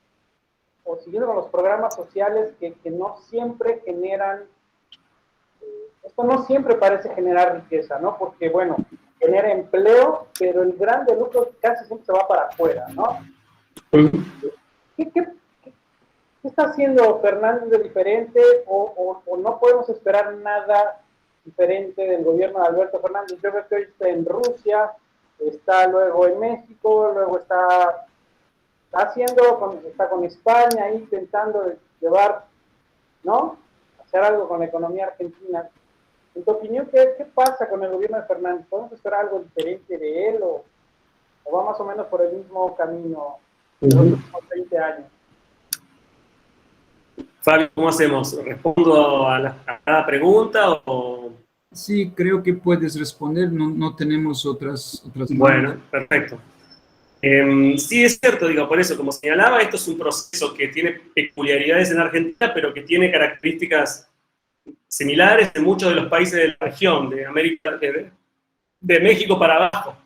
o siguiendo con los programas sociales que no siempre generan, esto no siempre parece generar riqueza, ¿no? Porque, bueno, genera empleo, pero el grande lucro casi siempre se va para afuera, ¿no? ¿Qué está haciendo Fernández de diferente o no podemos esperar nada diferente del gobierno de Alberto Fernández? Yo veo que hoy está en Rusia, está luego en México, luego está con España, ahí intentando llevar, ¿no? Hacer algo con la economía argentina. En tu opinión, ¿qué pasa con el gobierno de Fernández? ¿Podemos esperar algo diferente de él o va más o menos por el mismo camino de los últimos 20 años? Fabio, ¿cómo hacemos? ¿Respondo a cada pregunta o...? Sí, creo que puedes responder, no tenemos otras Bueno, perfecto. Sí, es cierto, digo, por eso, como señalaba, esto es un proceso que tiene peculiaridades en Argentina, pero que tiene características similares en muchos de los países de la región, de América, de México para abajo.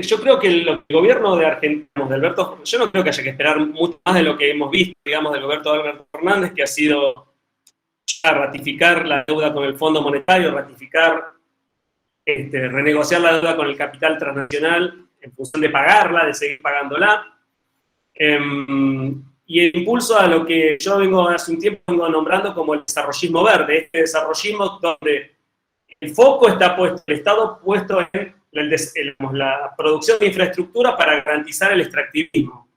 Yo creo que el gobierno de Argentina, de Alberto, yo no creo que haya que esperar mucho más de lo que hemos visto, digamos, del gobierno de Alberto Fernández, que ha sido a ratificar la deuda con el Fondo Monetario, ratificar, renegociar la deuda con el capital transnacional en función de pagarla, de seguir pagándola. Y el impulso a lo que yo hace un tiempo vengo nombrando como el desarrollismo verde, este desarrollismo donde el foco está puesto, el Estado puesto en la producción de infraestructura para garantizar el extractivismo.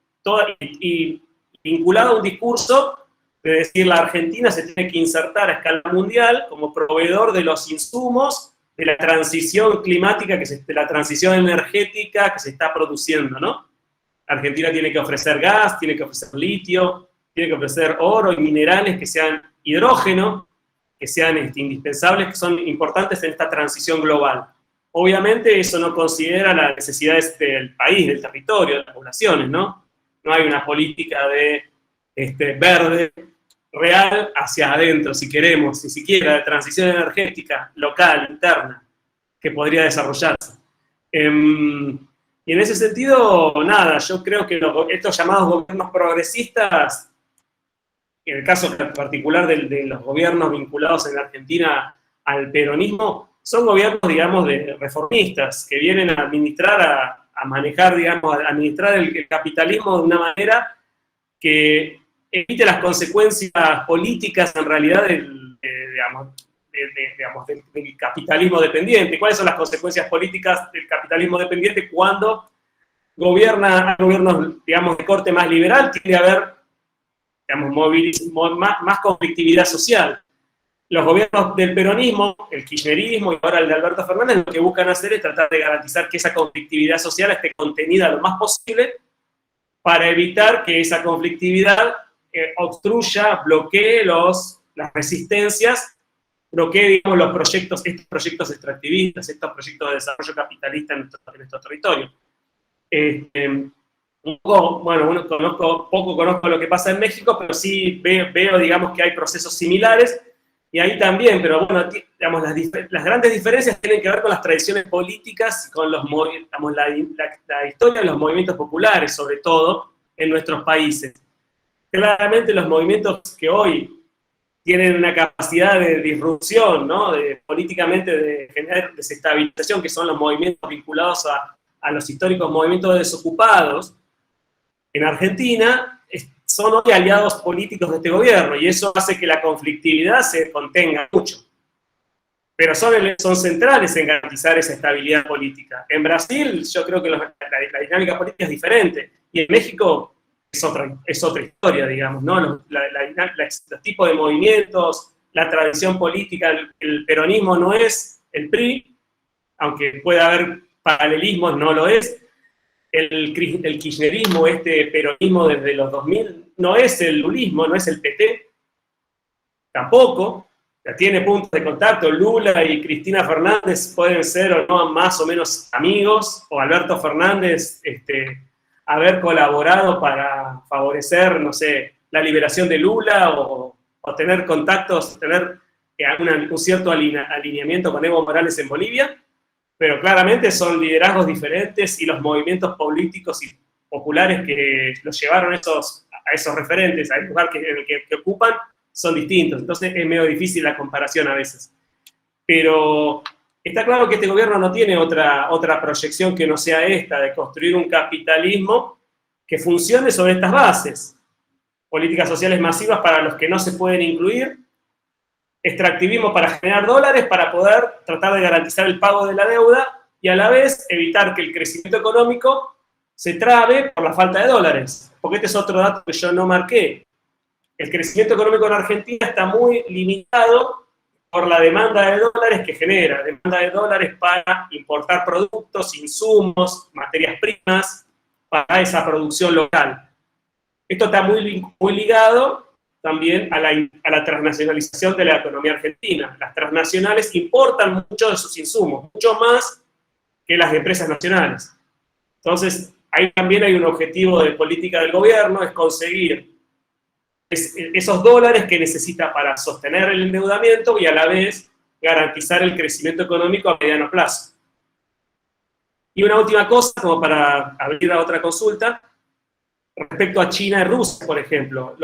Y vinculado a un discurso de decir la Argentina se tiene que insertar a escala mundial como proveedor de los insumos de la transición climática, de la transición energética que se está produciendo, ¿no? Argentina tiene que ofrecer gas, tiene que ofrecer litio, tiene que ofrecer oro y minerales que sean hidrógeno, que sean indispensables, que son importantes en esta transición global. Obviamente eso no considera las necesidades del país, del territorio, de las poblaciones, ¿no? No hay una política de verde real hacia adentro, si queremos, ni siquiera de transición energética local, interna, que podría desarrollarse. Y en ese sentido, nada, yo creo que estos llamados gobiernos progresistas, en el caso particular de los gobiernos vinculados en Argentina al peronismo, son gobiernos, digamos, de reformistas, que vienen a administrar, a manejar, digamos, a administrar el capitalismo de una manera que evite las consecuencias políticas, en realidad, del capitalismo dependiente. ¿Cuáles son las consecuencias políticas del capitalismo dependiente cuando gobiernos, digamos, de corte más liberal? Tiene que haber, digamos, más conflictividad social. Los gobiernos del peronismo, el kirchnerismo y ahora el de Alberto Fernández, lo que buscan hacer es tratar de garantizar que esa conflictividad social esté contenida lo más posible para evitar que esa conflictividad obstruya, bloquee las resistencias, bloquee, digamos, estos proyectos extractivistas, estos proyectos de desarrollo capitalista en nuestro territorio. Poco conozco lo que pasa en México, pero sí veo, digamos, que hay procesos similares, y ahí también, pero bueno, digamos, las grandes diferencias tienen que ver con las tradiciones políticas, con la historia de los movimientos populares, sobre todo, en nuestros países. Claramente los movimientos que hoy tienen una capacidad de disrupción, ¿no? Políticamente de generar desestabilización, que son los movimientos vinculados a los históricos movimientos desocupados, en Argentina son hoy aliados políticos de este gobierno, y eso hace que la conflictividad se contenga mucho. Pero son centrales en garantizar esa estabilidad política. En Brasil, yo creo que la dinámica política es diferente, y en México es otra historia, digamos, ¿no? Los tipos de movimientos, la tradición política, el peronismo no es el PRI, aunque pueda haber paralelismos, no lo es. El kirchnerismo, este peronismo desde los 2000, no es el lulismo, no es el PT, tampoco. Ya tiene puntos de contacto. Lula y Cristina Fernández pueden ser o no más o menos amigos, o Alberto Fernández haber colaborado para favorecer, no sé, la liberación de Lula, o tener contactos, tener un cierto alineamiento con Evo Morales en Bolivia, pero claramente son liderazgos diferentes, y los movimientos políticos y populares que los llevaron a esos referentes, al lugar que ocupan, son distintos. Entonces es medio difícil la comparación a veces. Pero está claro que este gobierno no tiene otra proyección que no sea esta, de construir un capitalismo que funcione sobre estas bases. Políticas sociales masivas para los que no se pueden incluir, extractivismo para generar dólares para poder tratar de garantizar el pago de la deuda y a la vez evitar que el crecimiento económico se trabe por la falta de dólares. Porque este es otro dato que yo no marqué. El crecimiento económico en Argentina está muy limitado por la demanda de dólares que genera. Demanda de dólares para importar productos, insumos, materias primas, para esa producción local. Esto está muy ligado también a la transnacionalización de la economía argentina. Las transnacionales importan mucho de sus insumos, mucho más que las empresas nacionales. Entonces, ahí también hay un objetivo de política del gobierno, es conseguir esos dólares que necesita para sostener el endeudamiento y a la vez garantizar el crecimiento económico a mediano plazo. Y una última cosa, como para abrir a otra consulta, respecto a China y Rusia, por ejemplo.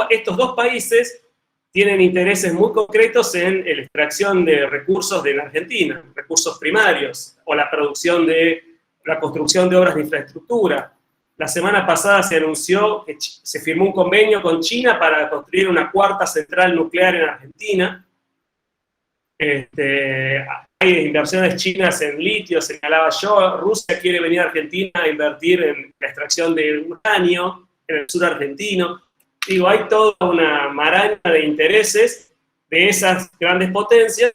Estos dos países tienen intereses muy concretos en la extracción de recursos de la Argentina, recursos primarios, o la construcción de obras de infraestructura. La semana pasada se anunció que se firmó un convenio con China para construir una cuarta central nuclear en Argentina. Hay inversiones chinas en litio, señalaba yo. Rusia quiere venir a Argentina a invertir en la extracción de uranio en el sur argentino. Digo, hay toda una maraña de intereses de esas grandes potencias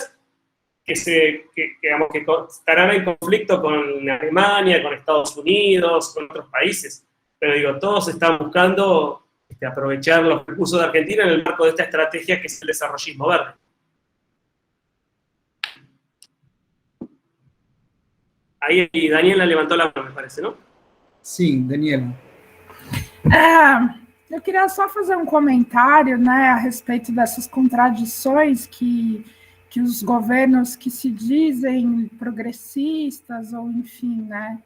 que estarán en conflicto con Alemania, con Estados Unidos, con otros países. Pero digo, todos están buscando aprovechar los recursos de Argentina en el marco de esta estrategia que es el desarrollismo verde. Ahí Daniela levantó la mano, me parece, ¿no? Sim, Daniela. Eu queria só fazer um comentário, né, a respeito dessas contradições que os governos que se dizem progressistas, ou enfim, né,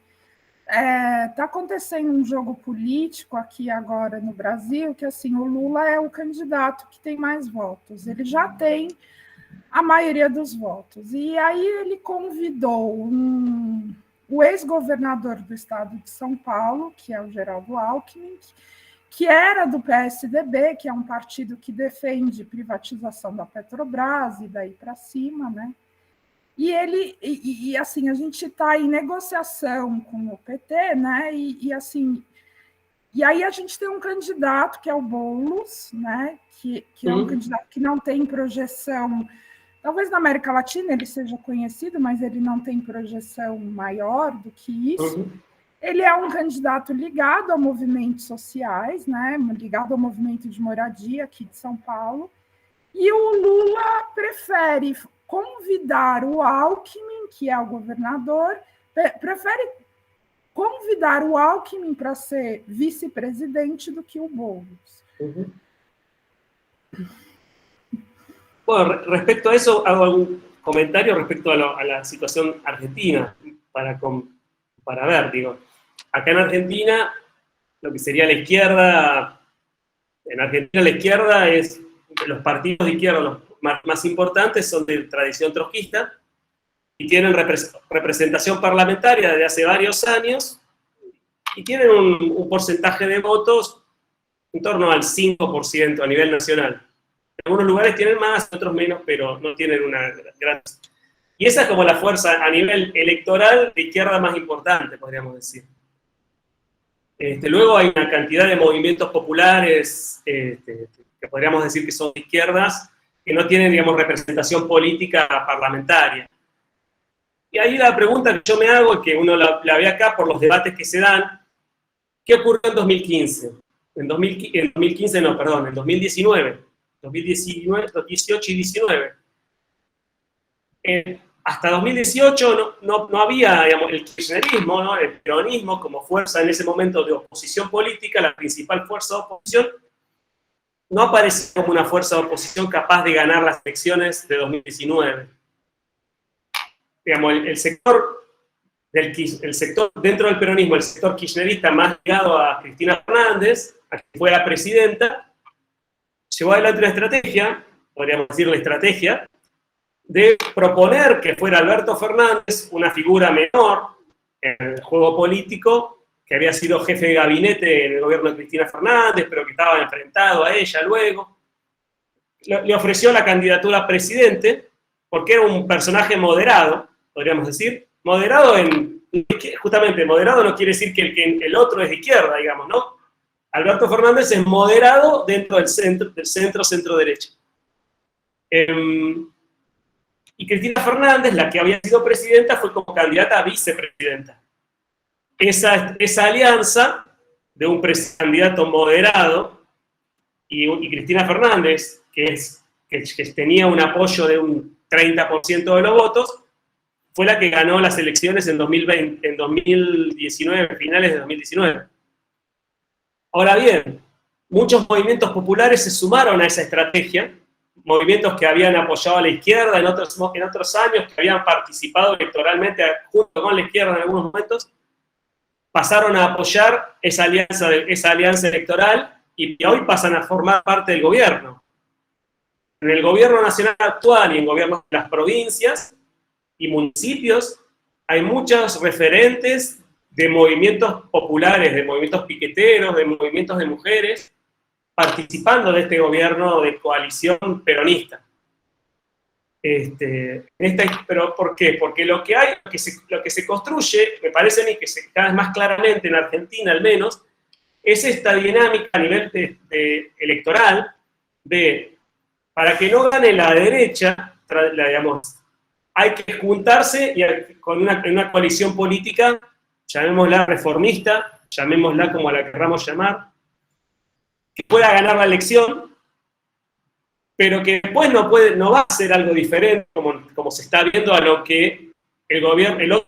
está acontecendo um jogo político aqui agora no Brasil, que assim, o Lula é o candidato que tem mais votos, ele já tem a maioria dos votos, e aí ele convidou o ex-governador do estado de São Paulo, que é o Geraldo Alckmin, que era do PSDB, que é um partido que defende privatização da Petrobras e daí para cima, né? E assim, a gente está em negociação com o PT, né? E aí a gente tem um candidato que é o Boulos, né? Que é um candidato que não tem projeção. Talvez na América Latina ele seja conhecido, mas ele não tem projeção maior do que isso. Ele é um candidato ligado a movimentos sociais, né? Ligado ao movimento de moradia aqui de São Paulo. E o Lula prefere convidar o Alckmin, que é o governador, prefere convidar o Alckmin para ser vice-presidente do que o Boulos. Bueno, respecto a eso, hago algún comentario respecto a la situación argentina, para ver, digo, acá en Argentina, lo que sería la izquierda, en Argentina la izquierda es, los partidos de izquierda, los más importantes son de tradición trotskista, y tienen representación parlamentaria desde hace varios años, y tienen un porcentaje de votos en torno al 5% a nivel nacional. En algunos lugares tienen más, en otros menos, pero no tienen una gran... Y esa es como la fuerza a nivel electoral de izquierda más importante, podríamos decir. Luego hay una cantidad de movimientos populares que podríamos decir que son de izquierdas, que no tienen, digamos, representación política parlamentaria. Y ahí la pregunta que yo me hago, y que uno la ve acá por los debates que se dan, ¿qué ocurrió en 2015? En 2019. 2018 y 19. Hasta 2018 no había, digamos, el kirchnerismo, ¿no? El peronismo como fuerza en ese momento de oposición política, la principal fuerza de oposición, no apareció como una fuerza de oposición capaz de ganar las elecciones de 2019. Digamos, el sector dentro del peronismo, el sector kirchnerista más ligado a Cristina Fernández, a que fue la presidenta, llevó adelante una estrategia, podríamos decir la estrategia, de proponer que fuera Alberto Fernández una figura menor en el juego político, que había sido jefe de gabinete en el gobierno de Cristina Fernández, pero que estaba enfrentado a ella luego. le ofreció la candidatura a presidente porque era un personaje moderado, podríamos decir. Moderado justamente moderado no quiere decir que el otro es de izquierda, digamos, ¿no? Alberto Fernández es moderado dentro del centro-derecha. Y Cristina Fernández, la que había sido presidenta, fue como candidata a vicepresidenta. Esa alianza de un candidato moderado y Cristina Fernández, que tenía un apoyo de un 30% de los votos, fue la que ganó las elecciones en 2019, finales de 2019. Ahora bien, muchos movimientos populares se sumaron a esa estrategia, movimientos que habían apoyado a la izquierda en otros años, que habían participado electoralmente junto con la izquierda en algunos momentos, pasaron a apoyar esa alianza electoral y hoy pasan a formar parte del gobierno. En el gobierno nacional actual y en gobiernos de las provincias y municipios hay muchos referentes de movimientos populares, de movimientos piqueteros, de movimientos de mujeres, participando de este gobierno de coalición peronista. Pero ¿por qué? Porque lo que se construye, me parece a mí que cada vez más claramente en Argentina al menos, es esta dinámica a nivel electoral para que no gane la derecha, digamos, hay que juntarse en una coalición política, llamémosla reformista, llamémosla como la querramos llamar, que pueda ganar la elección, pero que después no va a ser algo diferente como se está viendo a lo que el gobierno,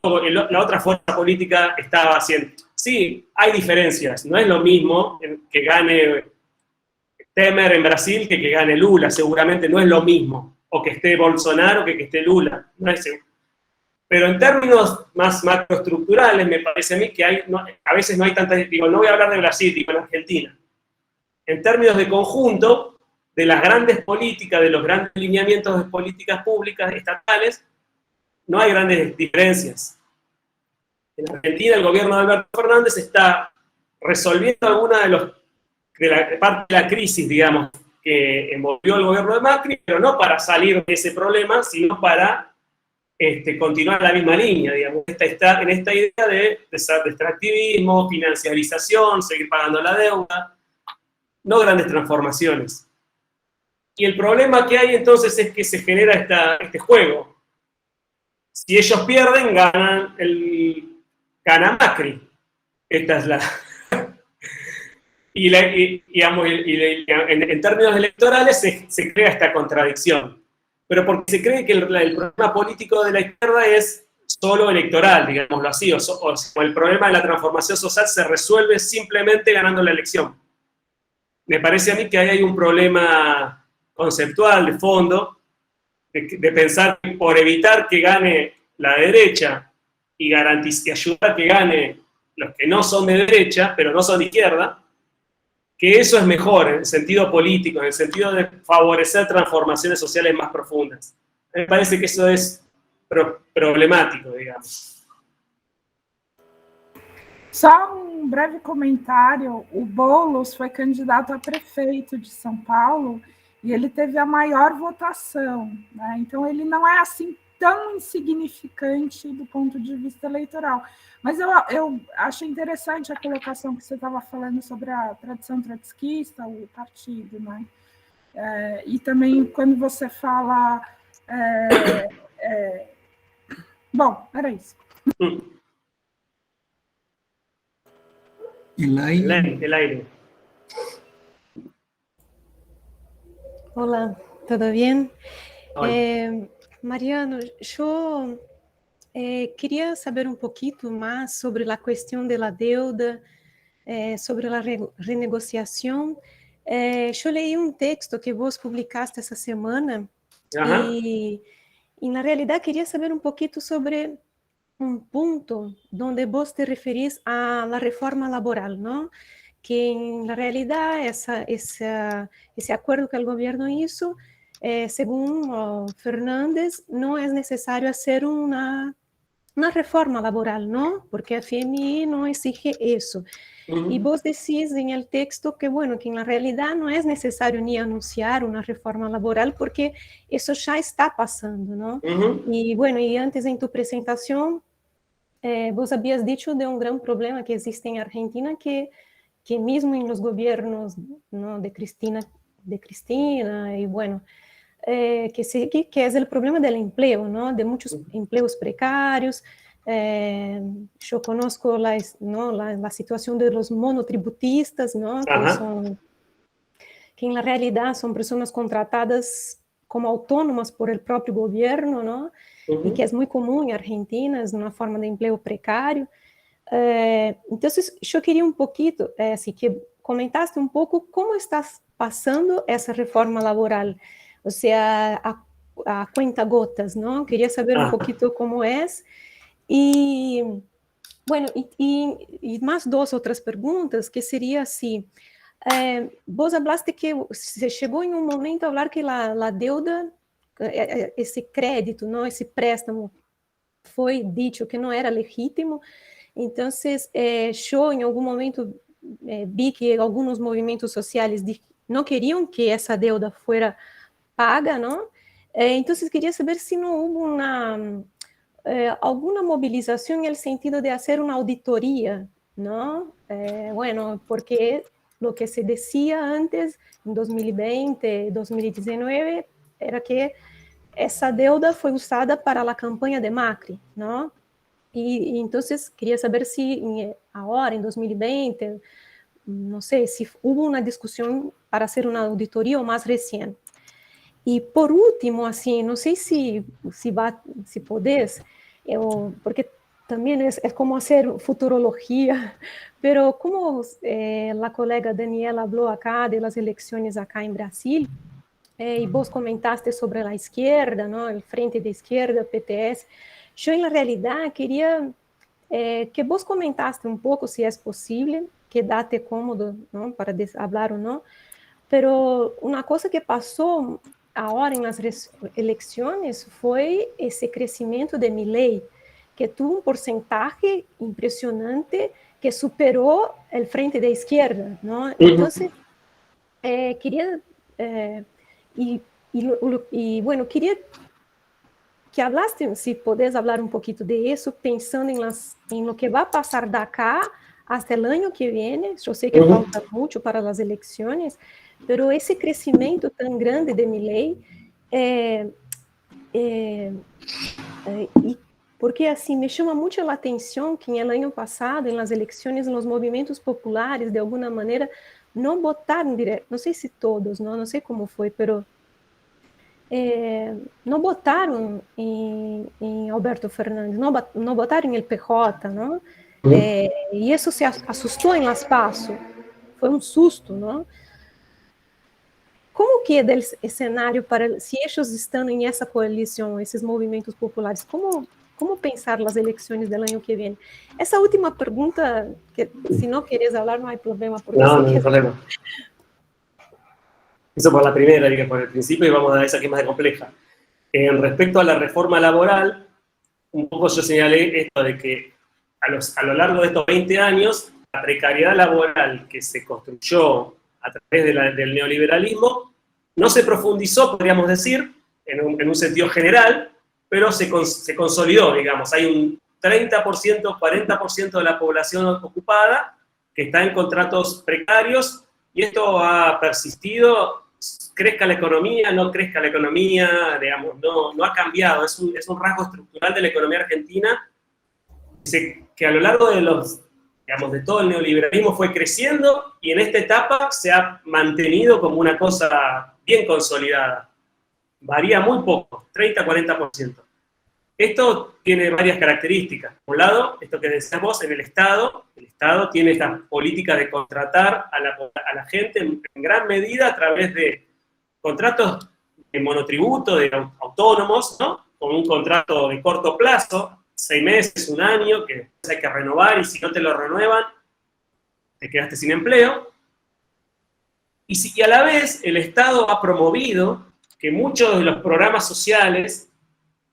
la otra fuerza política estaba haciendo. Sí, hay diferencias, no es lo mismo que gane Temer en Brasil que gane Lula, seguramente no es lo mismo, o que esté Bolsonaro que esté Lula, no es seguro. Pero en términos más macroestructurales, me parece a mí que a veces no hay tantas, no voy a hablar de Brasil, digo en Argentina. En términos de conjunto, de las grandes políticas, de los grandes lineamientos de políticas públicas estatales, no hay grandes diferencias. En Argentina, el gobierno de Alberto Fernández está resolviendo alguna de la parte de la crisis, digamos, que envolvió el gobierno de Macri, pero no para salir de ese problema, sino para continuar la misma línea, digamos, en esta idea de extractivismo, financiarización, seguir pagando la deuda, no grandes transformaciones. Y el problema que hay entonces es que se genera este juego. Si ellos pierden, gana Macri. Esta es la... en términos electorales se crea esta contradicción. Pero porque se cree que el problema político de la izquierda es solo electoral, digámoslo así, o el problema de la transformación social se resuelve simplemente ganando la elección. Me parece a mí que ahí hay un problema conceptual de fondo, de pensar que por evitar que gane la derecha y ayudar a que gane los que no son de derecha, pero no son de izquierda, que eso es mejor en el sentido político, en el sentido de favorecer transformaciones sociales más profundas. Me parece que eso es problemático, digamos. Só um breve comentário, o Boulos foi candidato a prefeito de São Paulo e ele teve a maior votação, né? Então ele não é assim tão insignificante do ponto de vista eleitoral. Mas eu acho interessante a colocação que você estava falando sobre a tradição trotskista, o partido, né? E também quando você fala... Bom, era isso. Elaine. Hola, ¿todo bien? Hola. Mariano, yo quería saber un poquito más sobre la cuestión de la deuda, sobre la renegociación. Yo leí un texto que vos publicaste esa semana y na realidad quería saber un poquito sobre un punto donde vos te referís a la reforma laboral, ¿no? Que en la realidad ese acuerdo que el gobierno hizo, según Fernández, no es necesario hacer una reforma laboral, ¿no? Porque a FMI no exige eso. Y vos decís en el texto que, bueno, que en la realidad no es necesario ni anunciar una reforma laboral porque eso ya está pasando, ¿no? Y bueno, y antes en tu presentación, vos habías dicho de un gran problema que existe en Argentina que mismo en los gobiernos, ¿no? de Cristina y bueno, que es el problema del empleo, ¿no? De muchos empleos precarios. Yo conozco la situación de los monotributistas, ¿no? Que en la realidad son personas contratadas como autónomas por el propio gobierno, ¿no? Y que es muy común en Argentina, es una forma de empleo precario. Entonces, yo quería un poquito, así que comentaste un poco cómo estás pasando esa reforma laboral, o sea, a cuentagotas, ¿no? Quería saber un poquito cómo es. Y bueno, y más dos otras preguntas, que sería así, vos hablaste que se llegó en un momento a hablar que la deuda, ese crédito, ¿no? Ese préstamo, fue dicho que no era legítimo. Entonces, yo en algún momento vi que algunos movimientos sociales no querían que esa deuda fuera paga, ¿no? Entonces, quería saber si no hubo alguna movilización en el sentido de hacer una auditoría, ¿no? Bueno, porque lo que se decía antes, en 2020, 2019, era que esa deuda fue usada para la campaña de Macri, ¿no? Y entonces quería saber si ahora, en 2020, no sé, si hubo una discusión para hacer una auditoría o más recién. Y por último, así, no sé si podés, porque también es como hacer futurología, pero como la colega Daniela habló acá de las elecciones acá en Brasil, y vos comentaste sobre la izquierda, ¿no? El Frente de Izquierda, PTS. Yo en la realidad quería que vos comentaste un poco, si es posible, quédate cómodo, ¿no? Para hablar o no, pero una cosa que pasó ahora en las elecciones fue ese crecimiento de Milei, que tuvo un porcentaje impresionante que superó el Frente de Izquierda, ¿no? Entonces, quería... Y bueno, quería que hablaste, si podés hablar un poquito de eso, pensando en lo que va a pasar de acá hasta el año que viene. Yo sé que falta mucho para las elecciones, pero ese crecimiento tan grande de Milei, y porque así me llama mucho la atención que en el año pasado, en las elecciones, los movimientos populares, de alguna manera, no votaron directo, no sé si todos, no sé cómo fue, pero no votaron en Alberto Fernández, no votaron en el PJ, ¿no? Y eso se asustó en las PASO, fue un susto, ¿no? Como queda el escenario para, si ellos están en esa coalición, esos movimientos populares, ¿cómo pensar las elecciones del año que viene? Esa última pregunta, que si no quieres hablar, no hay problema. No hay problema. Eso por la primera, digo, por el principio, y vamos a esa que es más compleja. Respecto a la reforma laboral, un poco yo señalé esto de que a lo largo de estos 20 años, la precariedad laboral que se construyó a través del neoliberalismo no se profundizó, podríamos decir, en un sentido general, pero se consolidó, digamos. Hay un 30%, 40% de la población ocupada que está en contratos precarios, y esto ha persistido, crezca la economía, no crezca la economía, digamos, no ha cambiado, es un rasgo estructural de la economía argentina que a lo largo de todo el neoliberalismo fue creciendo, y en esta etapa se ha mantenido como una cosa bien consolidada. Varía muy poco, 30-40%. Esto tiene varias características. Por un lado, esto que decías vos, en el Estado tiene esta política de contratar a la gente en gran medida a través de contratos de monotributo, de autónomos, ¿no? Con un contrato de corto plazo, 6 meses, 1 año, que hay que renovar, y si no te lo renuevan, te quedaste sin empleo. Y a la vez, el Estado ha promovido que muchos de los programas sociales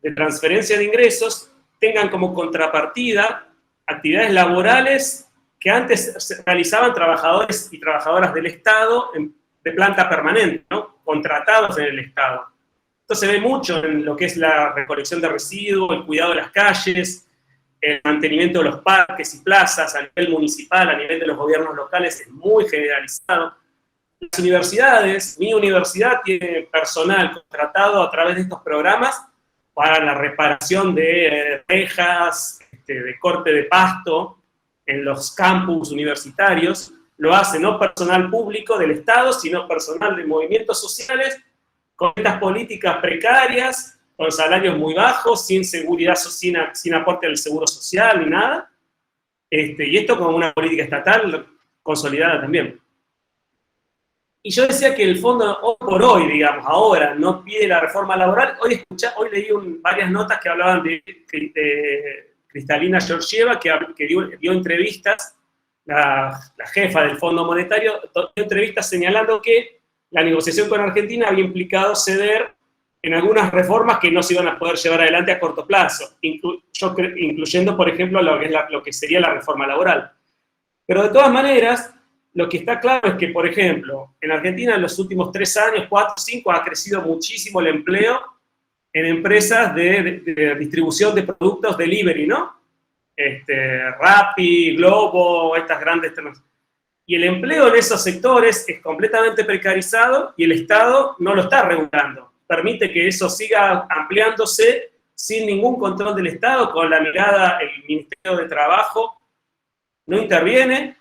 de transferencia de ingresos tengan como contrapartida actividades laborales que antes se realizaban trabajadores y trabajadoras del Estado de planta permanente, ¿no? Contratados en el Estado. Esto se ve mucho en lo que es la recolección de residuos, el cuidado de las calles, el mantenimiento de los parques y plazas a nivel municipal, a nivel de los gobiernos locales, es muy generalizado. Las universidades, mi universidad tiene personal contratado a través de estos programas para la reparación de rejas, de corte de pasto en los campus universitarios. Lo hace no personal público del Estado, sino personal de movimientos sociales, con estas políticas precarias, con salarios muy bajos, sin seguridad, sin aporte al seguro social ni nada. Y esto con una política estatal consolidada también. Y yo decía que el fondo, hoy por hoy, digamos, ahora, no pide la reforma laboral. Hoy leí varias notas que hablaban de Kristalina Georgieva, que dio entrevistas, la jefa del Fondo Monetario, dio entrevistas señalando que la negociación con Argentina había implicado ceder en algunas reformas que no se iban a poder llevar adelante a corto plazo, incluyendo, por ejemplo, lo que sería la reforma laboral. Pero de todas maneras, lo que está claro es que, por ejemplo, en Argentina en los últimos 3 años, 4, 5, ha crecido muchísimo el empleo en empresas de distribución de productos delivery, ¿no? Rappi, Globo, estas grandes... Y el empleo en esos sectores es completamente precarizado y el Estado no lo está regulando. Permite que eso siga ampliándose sin ningún control del Estado, con la mirada, el Ministerio de Trabajo no interviene,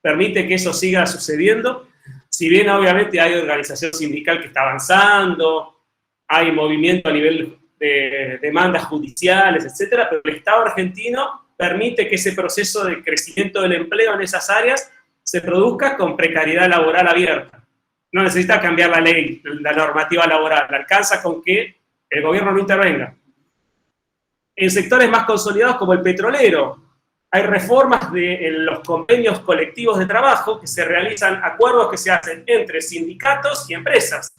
permite que eso siga sucediendo. Si bien obviamente hay organización sindical que está avanzando, hay movimiento a nivel de demandas judiciales, etcétera, pero el Estado argentino permite que ese proceso de crecimiento del empleo en esas áreas se produzca con precariedad laboral abierta. No necesita cambiar la ley, la normativa laboral, alcanza con que el gobierno no intervenga. En sectores más consolidados como el petrolero, hay reformas en los convenios colectivos de trabajo que se realizan, acuerdos que se hacen entre sindicatos y empresas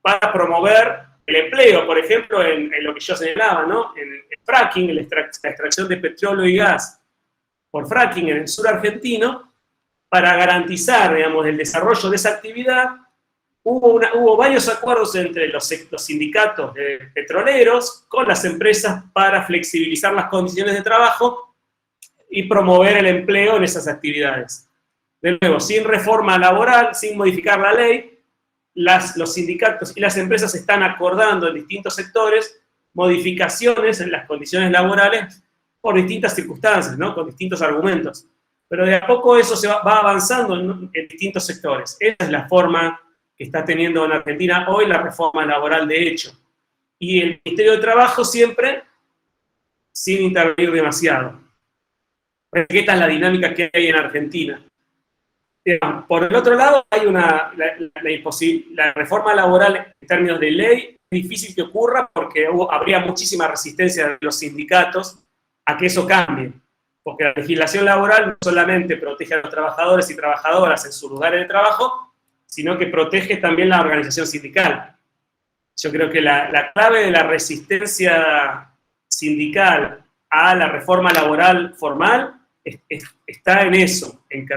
para promover el empleo, por ejemplo, en lo que yo señalaba, ¿no? En el fracking, la extracción de petróleo y gas por fracking en el sur argentino, para garantizar, digamos, el desarrollo de esa actividad, hubo varios acuerdos entre los sindicatos petroleros con las empresas para flexibilizar las condiciones de trabajo y promover el empleo en esas actividades. De nuevo, sin reforma laboral, sin modificar la ley, los sindicatos y las empresas están acordando en distintos sectores modificaciones en las condiciones laborales por distintas circunstancias, ¿no? Con distintos argumentos. Pero de a poco eso se va avanzando en distintos sectores. Esa es la forma que está teniendo en Argentina hoy la reforma laboral de hecho. Y el Ministerio de Trabajo siempre sin intervenir demasiado. Porque esta es la dinámica que hay en Argentina. Por el otro lado, hay la reforma laboral en términos de ley, es difícil que ocurra porque habría muchísima resistencia de los sindicatos a que eso cambie. Porque la legislación laboral no solamente protege a los trabajadores y trabajadoras en sus lugares de trabajo, sino que protege también la organización sindical. Yo creo que la clave de la resistencia sindical a la reforma laboral formal está en eso, en que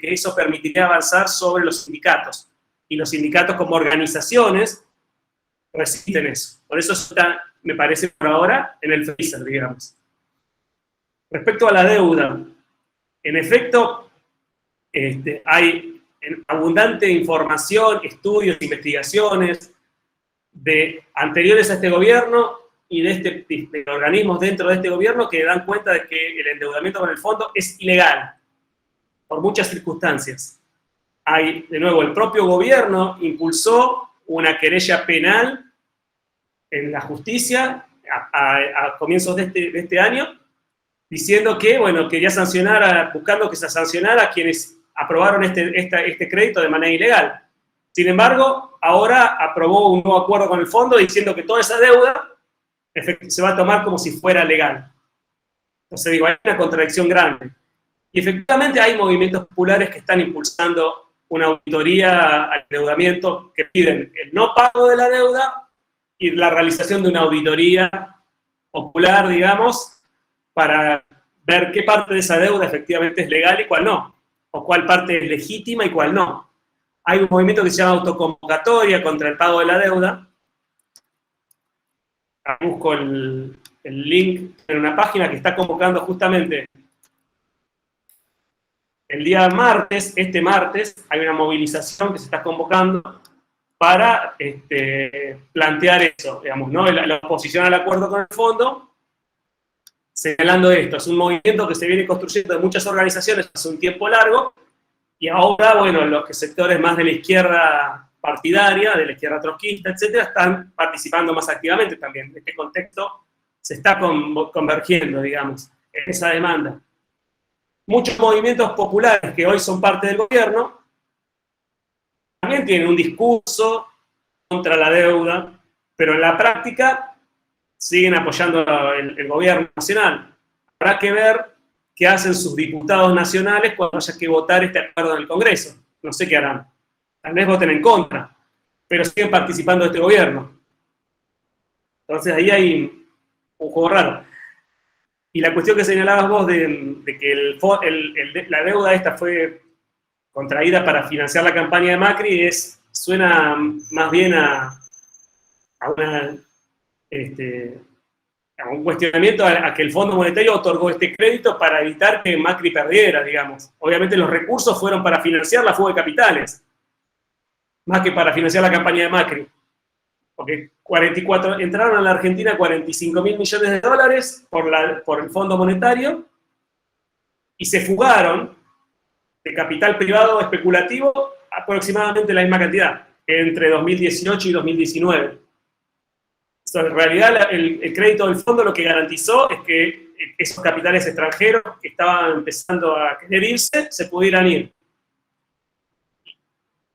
que eso permitiría avanzar sobre los sindicatos. Y los sindicatos como organizaciones resisten eso. Por eso está, me parece por ahora, en el freezer, digamos. Respecto a la deuda, en efecto, hay abundante información, estudios, investigaciones anteriores a este gobierno y de organismos dentro de este gobierno que dan cuenta de que el endeudamiento con el fondo es ilegal, por muchas circunstancias. De nuevo, el propio gobierno impulsó una querella penal en la justicia a comienzos de este año, diciendo que, bueno, quería buscando que se sancionara a quienes aprobaron este crédito de manera ilegal. Sin embargo, ahora aprobó un nuevo acuerdo con el fondo diciendo que toda esa deuda se va a tomar como si fuera legal. Entonces, digo, hay una contradicción grande. Y efectivamente hay movimientos populares que están impulsando una auditoría al endeudamiento, que piden el no pago de la deuda y la realización de una auditoría popular, digamos, para ver qué parte de esa deuda efectivamente es legal y cuál no, o cuál parte es legítima y cuál no. Hay un movimiento que se llama autoconvocatoria contra el pago de la deuda. Busco el link en una página que está convocando justamente el día martes, este martes, hay una movilización que se está convocando para plantear eso, digamos, ¿no? La oposición al acuerdo con el fondo, señalando esto. Es un movimiento que se viene construyendo de muchas organizaciones hace un tiempo largo, y ahora, bueno, los sectores más de la izquierda partidaria, de la izquierda trotskista, etcétera, están participando más activamente también. En este contexto se está convergiendo, digamos, en esa demanda. Muchos movimientos populares que hoy son parte del gobierno también tienen un discurso contra la deuda, pero en la práctica siguen apoyando el gobierno nacional. Habrá que ver qué hacen sus diputados nacionales cuando haya que votar este acuerdo en el Congreso. No sé qué harán. Tal vez voten en contra, pero siguen participando de este gobierno. Entonces ahí hay un juego raro. Y la cuestión que señalabas vos de que la deuda esta fue contraída para financiar la campaña de Macri suena más bien a un cuestionamiento a que el Fondo Monetario otorgó este crédito para evitar que Macri perdiera, digamos. Obviamente los recursos fueron para financiar la fuga de capitales, más que para financiar la campaña de Macri. Porque entraron a la Argentina 45.000 millones de dólares por el Fondo Monetario y se fugaron de capital privado especulativo aproximadamente la misma cantidad, entre 2018 y 2019. En realidad, el crédito del fondo lo que garantizó es que esos capitales extranjeros que estaban empezando a querer irse, se pudieran ir.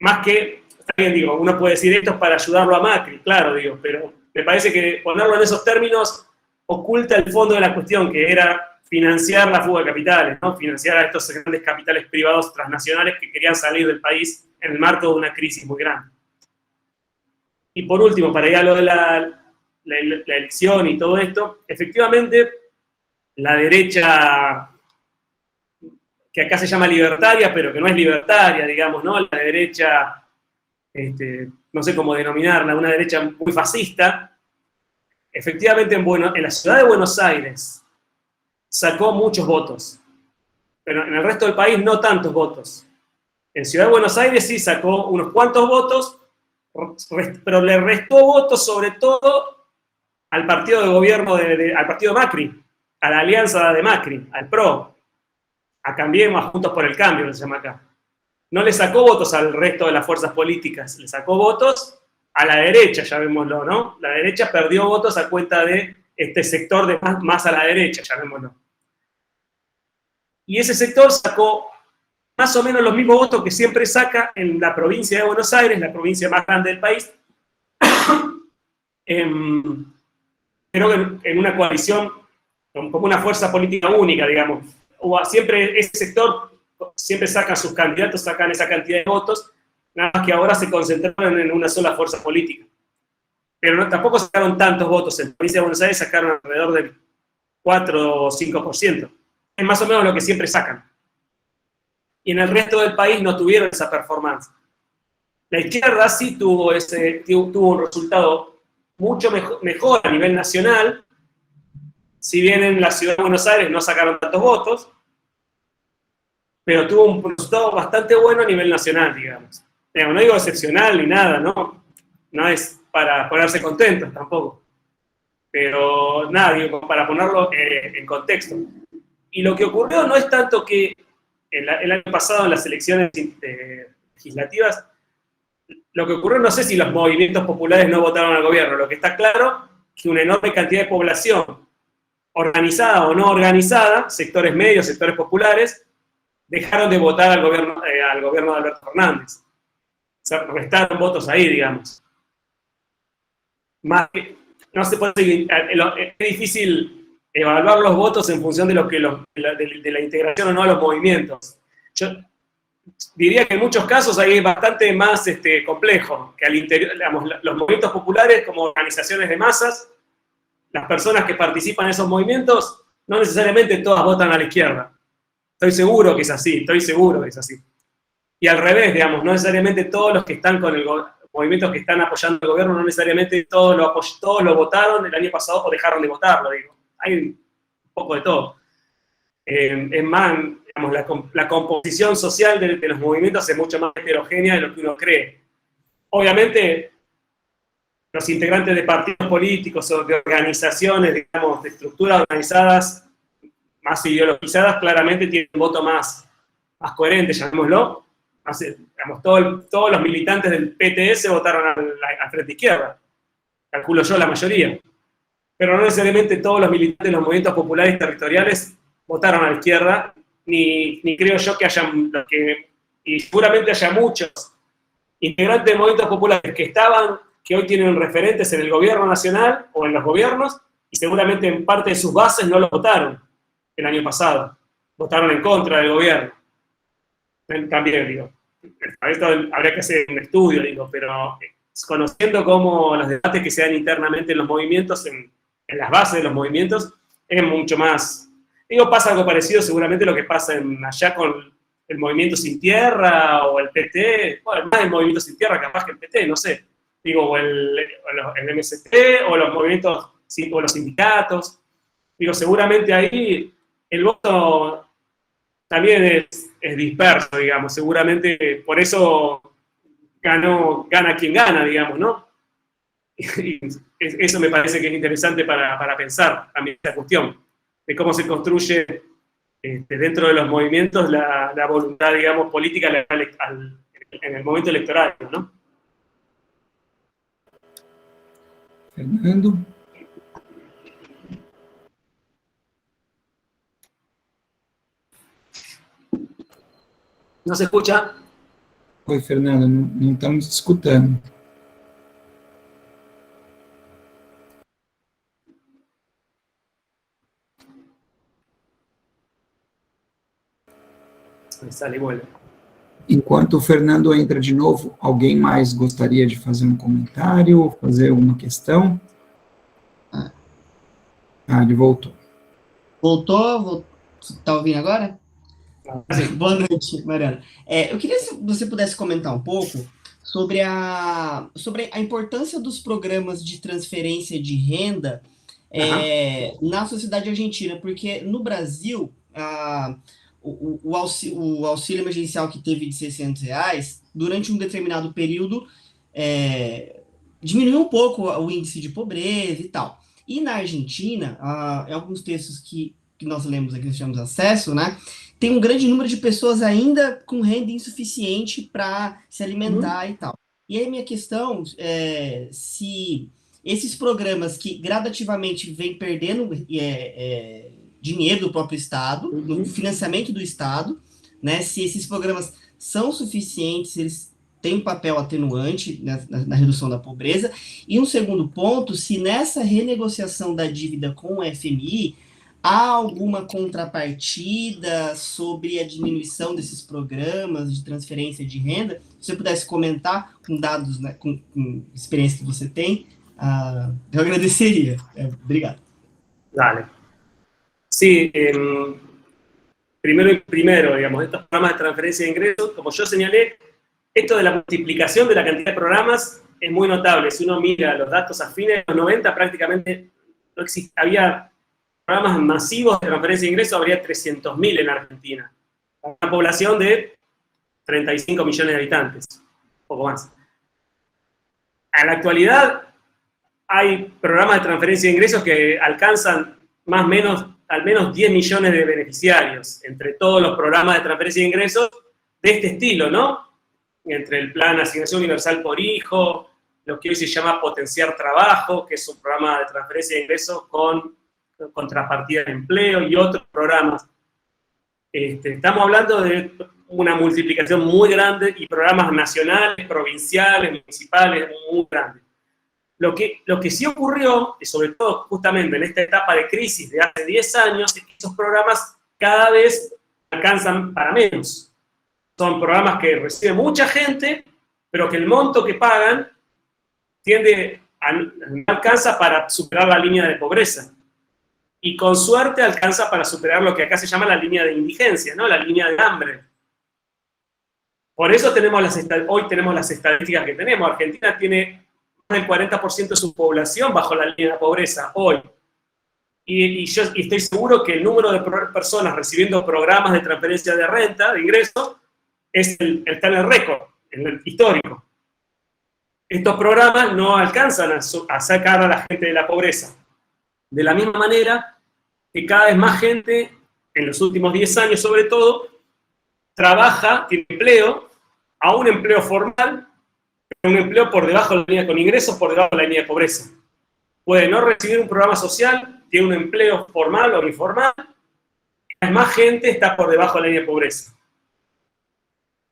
Más que, está bien, digo, uno puede decir esto es para ayudarlo a Macri, claro, digo, pero me parece que ponerlo en esos términos oculta el fondo de la cuestión, que era financiar la fuga de capitales, ¿no? Financiar a estos grandes capitales privados transnacionales que querían salir del país en el marco de una crisis muy grande. Y por último, para ir a lo de la elección y todo esto, efectivamente, la derecha, que acá se llama libertaria, pero que no es libertaria, digamos, ¿no? La derecha, no sé cómo denominarla, una derecha muy fascista, efectivamente en la ciudad de Buenos Aires sacó muchos votos, pero en el resto del país no tantos votos. En Ciudad de Buenos Aires sí sacó unos cuantos votos, pero le restó votos sobre todo al partido de gobierno, al partido Macri, a la alianza de Macri, al PRO, a Cambiemos, a Juntos por el Cambio, que se llama acá. No le sacó votos al resto de las fuerzas políticas, le sacó votos a la derecha, llamémoslo, ¿no? La derecha perdió votos a cuenta de este sector de más a la derecha, llamémoslo. Y ese sector sacó más o menos los mismos votos que siempre saca en la provincia de Buenos Aires, la provincia más grande del país, creo que en una coalición, como una fuerza política única, digamos. Siempre ese sector siempre sacan sus candidatos, sacan esa cantidad de votos, nada más que ahora se concentraron en una sola fuerza política. Pero tampoco sacaron tantos votos. En la provincia de Buenos Aires sacaron alrededor del 4 o 5%. Es más o menos lo que siempre sacan. Y en el resto del país no tuvieron esa performance. La izquierda sí tuvo un resultado mucho mejor a nivel nacional, si bien en la ciudad de Buenos Aires no sacaron tantos votos, pero tuvo un resultado bastante bueno a nivel nacional, digamos. No digo excepcional ni nada, ¿no? No es para ponerse contentos tampoco. Pero nada, digo, para ponerlo en contexto. Y lo que ocurrió no es tanto que el año pasado en las elecciones legislativas, lo que ocurrió, no sé si los movimientos populares no votaron al gobierno, lo que está claro es que una enorme cantidad de población, organizada o no organizada, sectores medios, sectores populares, dejaron de votar al gobierno de Alberto Fernández. O sea, restaron votos ahí, digamos. Más que, no se puede seguir, es difícil evaluar los votos en función de de la integración o no a los movimientos. Yo diría que en muchos casos ahí es bastante más complejo, que al interior, digamos, los movimientos populares como organizaciones de masas, las personas que participan en esos movimientos no necesariamente todas votan a la izquierda. Estoy seguro que es así, estoy seguro que es así. Y al revés, digamos, no necesariamente todos los que están con el movimientos que están apoyando al gobierno, no necesariamente todos lo votaron el año pasado o dejaron de votarlo, digo. Hay un poco de todo. Es más, digamos, la composición social de los movimientos es mucho más heterogénea de lo que uno cree. Obviamente, los integrantes de partidos políticos o de organizaciones, digamos, de estructuras organizadas, más ideologizadas, claramente tienen un voto más coherente, llamémoslo. Digamos, todos los militantes del PTS votaron al Frente Izquierda. Calculo yo la mayoría. Pero no necesariamente todos los militantes de los movimientos populares territoriales votaron a la izquierda, ni creo yo que hayan, y seguramente haya muchos integrantes de movimientos populares que hoy tienen referentes en el gobierno nacional o en los gobiernos, y seguramente en parte de sus bases no lo votaron el año pasado. Votaron en contra del gobierno. También, digo. Esto habría que hacer un estudio, digo, pero conociendo cómo los debates que se dan internamente en los movimientos, en las bases de los movimientos, es mucho más. Digo, pasa algo parecido seguramente lo que pasa allá con el Movimiento Sin Tierra o el PT, bueno, más el Movimiento Sin Tierra capaz que el PT, no sé. Digo, o el MST, o los movimientos, o los sindicatos. Digo, seguramente ahí el voto también es disperso, digamos. Seguramente por eso gana quien gana, digamos, ¿no? Y eso me parece que es interesante para pensar también esta cuestión de cómo se construye dentro de los movimientos la voluntad, digamos, política en el momento electoral, ¿no? Fernando. ¿No se escucha? Oi, Fernando, não estamos te escutando. Sale e vuelve. Enquanto o Fernando entra de novo, alguém mais gostaria de fazer um comentário, fazer uma questão? Ele voltou. Voltou? Tá ouvindo agora? Boa noite, Mariana. Eu queria que você pudesse comentar um pouco sobre a importância dos programas de transferência de renda na sociedade argentina, porque no Brasil, o auxílio emergencial que teve de R$600, durante um determinado período, diminuiu um pouco o índice de pobreza e tal. E na Argentina, em alguns textos que nós lemos aqui, nós tivemos acesso, né, tem um grande número de pessoas ainda com renda insuficiente para se alimentar e tal. E aí minha questão é se esses programas que gradativamente vêm perdendo dinheiro do próprio Estado, no financiamento do Estado, né, se esses programas são suficientes, se eles têm um papel atenuante na redução da pobreza. E um segundo ponto, se nessa renegociação da dívida com o FMI, há alguma contrapartida sobre a diminuição desses programas de transferência de renda? Se você pudesse comentar com dados, né, com experiência que você tem, eu agradeceria. Obrigado. Dale. Sí, primero, digamos, estos programas de transferencia de ingresos, como yo señalé, esto de la multiplicación de la cantidad de programas es muy notable. Si uno mira los datos a fines de los 90, prácticamente no había programas masivos de transferencia de ingresos, habría 300.000 en Argentina. Una población de 35 millones de habitantes, un poco más. En la actualidad hay programas de transferencia de ingresos que alcanzan al menos 10 millones de beneficiarios entre todos los programas de transferencia de ingresos de este estilo, ¿no? Entre el Plan Asignación Universal por Hijo, lo que hoy se llama Potenciar Trabajo, que es un programa de transferencia de ingresos con contrapartida de empleo y otros programas. Estamos hablando de una multiplicación muy grande y programas nacionales, provinciales, municipales, muy grandes. Lo que sí ocurrió, y sobre todo justamente en esta etapa de crisis de hace 10 años, es que esos programas cada vez alcanzan para menos. Son programas que recibe mucha gente, pero que el monto que pagan no alcanza para superar la línea de pobreza. y con suerte alcanza para superar lo que acá se llama la línea de indigencia, ¿no? La línea de hambre. Por eso hoy tenemos las estadísticas que tenemos. Argentina tiene más del 40% de su población bajo la línea de pobreza hoy. Y yo estoy seguro que el número de personas recibiendo programas de transferencia de renta, de ingreso, está en el récord, en el histórico. Estos programas no alcanzan a sacar a la gente de la pobreza. De la misma manera que cada vez más gente, en los últimos 10 años sobre todo, trabaja, tiene empleo, a un empleo formal, un empleo por debajo de la línea, con ingresos por debajo de la línea de pobreza. Puede no recibir un programa social, tiene un empleo formal o informal, cada vez más gente está por debajo de la línea de pobreza.